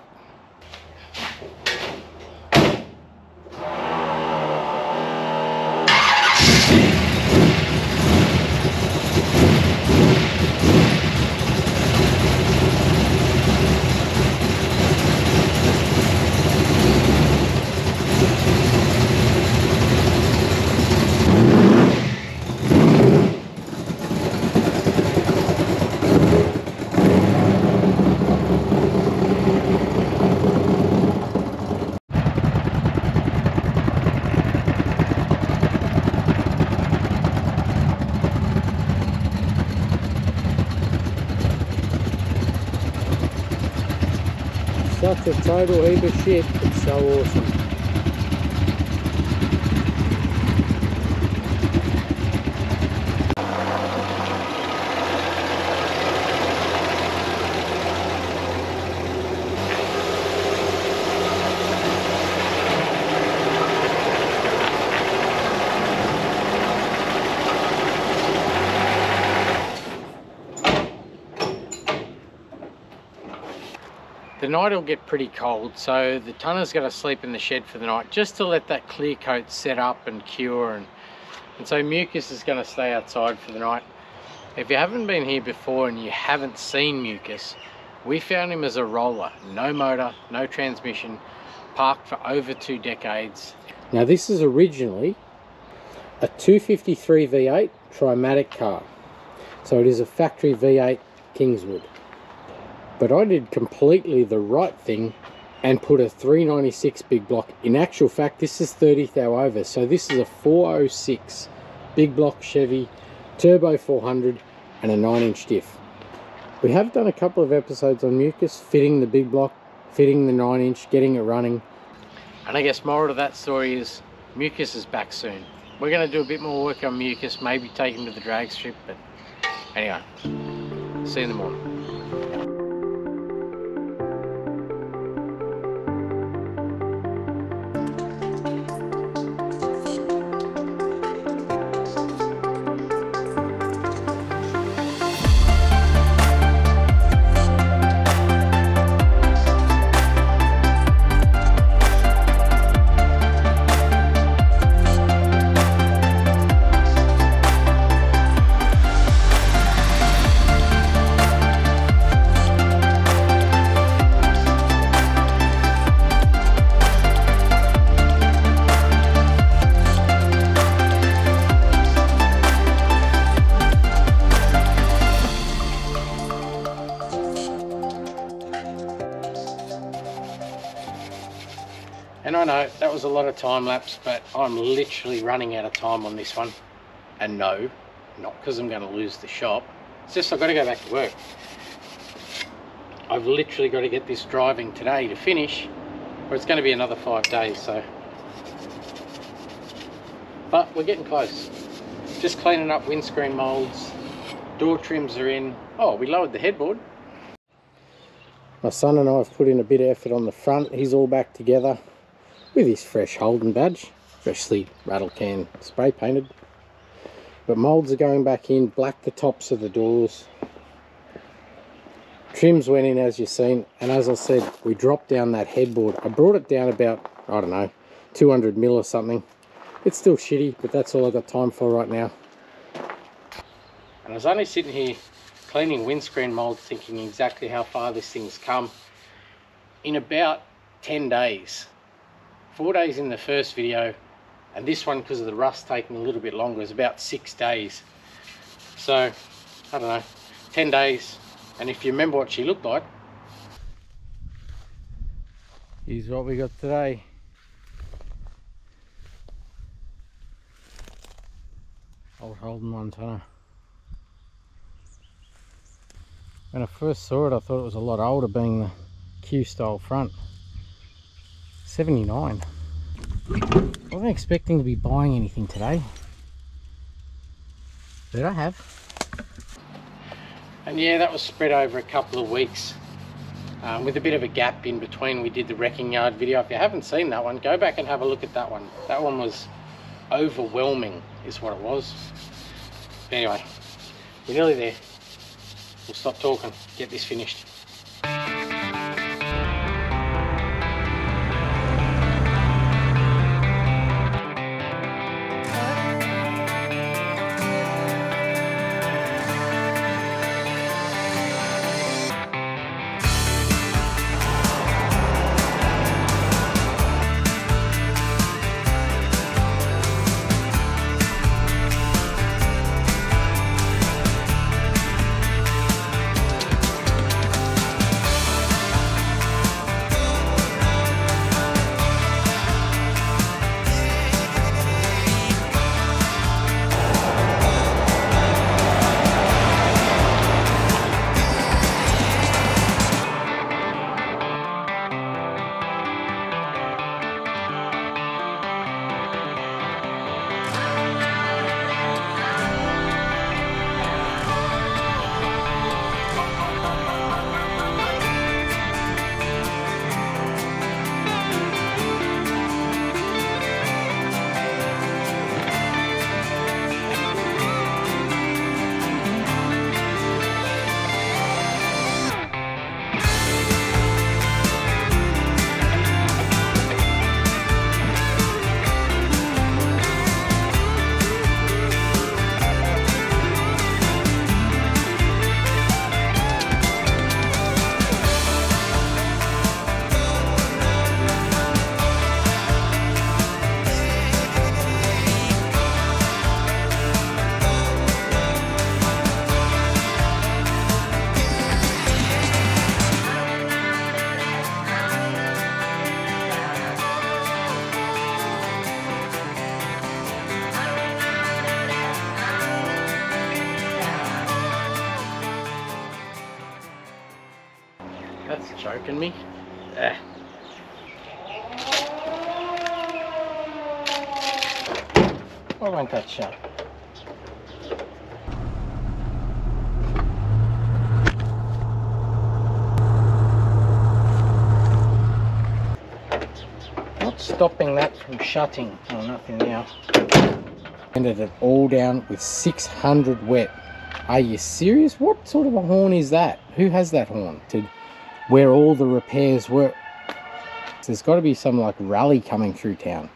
A: Such a total heap of shit, it's so awesome. The night will get pretty cold, so the tonner's going to sleep in the shed for the night just to let that clear coat set up and cure, and so Mucus is going to stay outside for the night. If you haven't been here before and you haven't seen Mucus, we found him as a roller, no motor, no transmission, parked for over 2 decades. Now this is originally a 253 V8 Trimatic car, so it is a factory V8 Kingswood. But I did completely the right thing and put a 396 big block. In actual fact, this is 30th thou over, so this is a 406 big block Chevy, turbo 400 and a 9-inch diff. We have done a couple of episodes on Mucus, fitting the big block, fitting the 9-inch, getting it running. And I guess moral of that story is Mucus is back soon. We're going to do a bit more work on Mucus, maybe take him to the drag strip, but anyway, see you in the morning. And I know that was a lot of time lapse, but I'm literally running out of time on this one. And no, not because I'm going to lose the shop. It's just I've got to go back to work. I've literally got to get this driving today to finish, or it's going to be another 5 days. So, but we're getting close. Just cleaning up windscreen molds. Door trims are in. Oh, we lowered the headboard. My son and I have put in a bit of effort on the front. He's all back together with his fresh Holden badge, freshly rattle can spray painted. But molds are going back in, black the tops of the doors. Trims went in as you've seen, and as I said, we dropped down that headboard. I brought it down about, I don't know, 200 mil or something. It's still shitty, but that's all I've got time for right now. And I was only sitting here cleaning windscreen molds, thinking exactly how far this thing's come in about 10 days. 4 days in the first video, and this one, because of the rust taking a little bit longer, is about 6 days. So I don't know, 10 days. And if you remember what she looked like, here's what we got today. Old Holden 1 tonner. When I first saw it, I thought it was a lot older, being the Q style front. 79. I wasn't expecting to be buying anything today, but I have. And yeah, that was spread over a couple of weeks, with a bit of a gap in between. We did the wrecking yard video. If you haven't seen that one, go back and have a look at that one. That one was overwhelming, is what it was. But anyway, we're nearly there. We'll stop talking, get this finished. That's choking me. Why won't that shut? Not stopping that from shutting. Oh, nothing now. Ended it all down with 600 wet. Are you serious? What sort of a horn is that? Who has that horn? To where all the repairs were. There's got to be some like rally coming through town.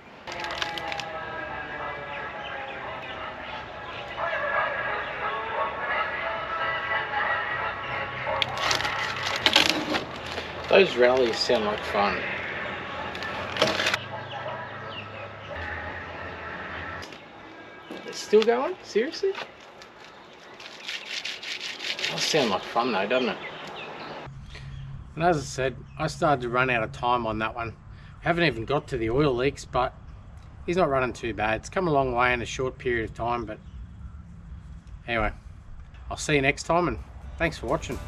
A: Those rallies sound like fun. It's still going? Seriously? Does sound like fun though, doesn't it? And as I said, I started to run out of time on that one. We haven't even got to the oil leaks, but he's not running too bad. It's come a long way in a short period of time, but Anyway, I'll see you next time, and thanks for watching.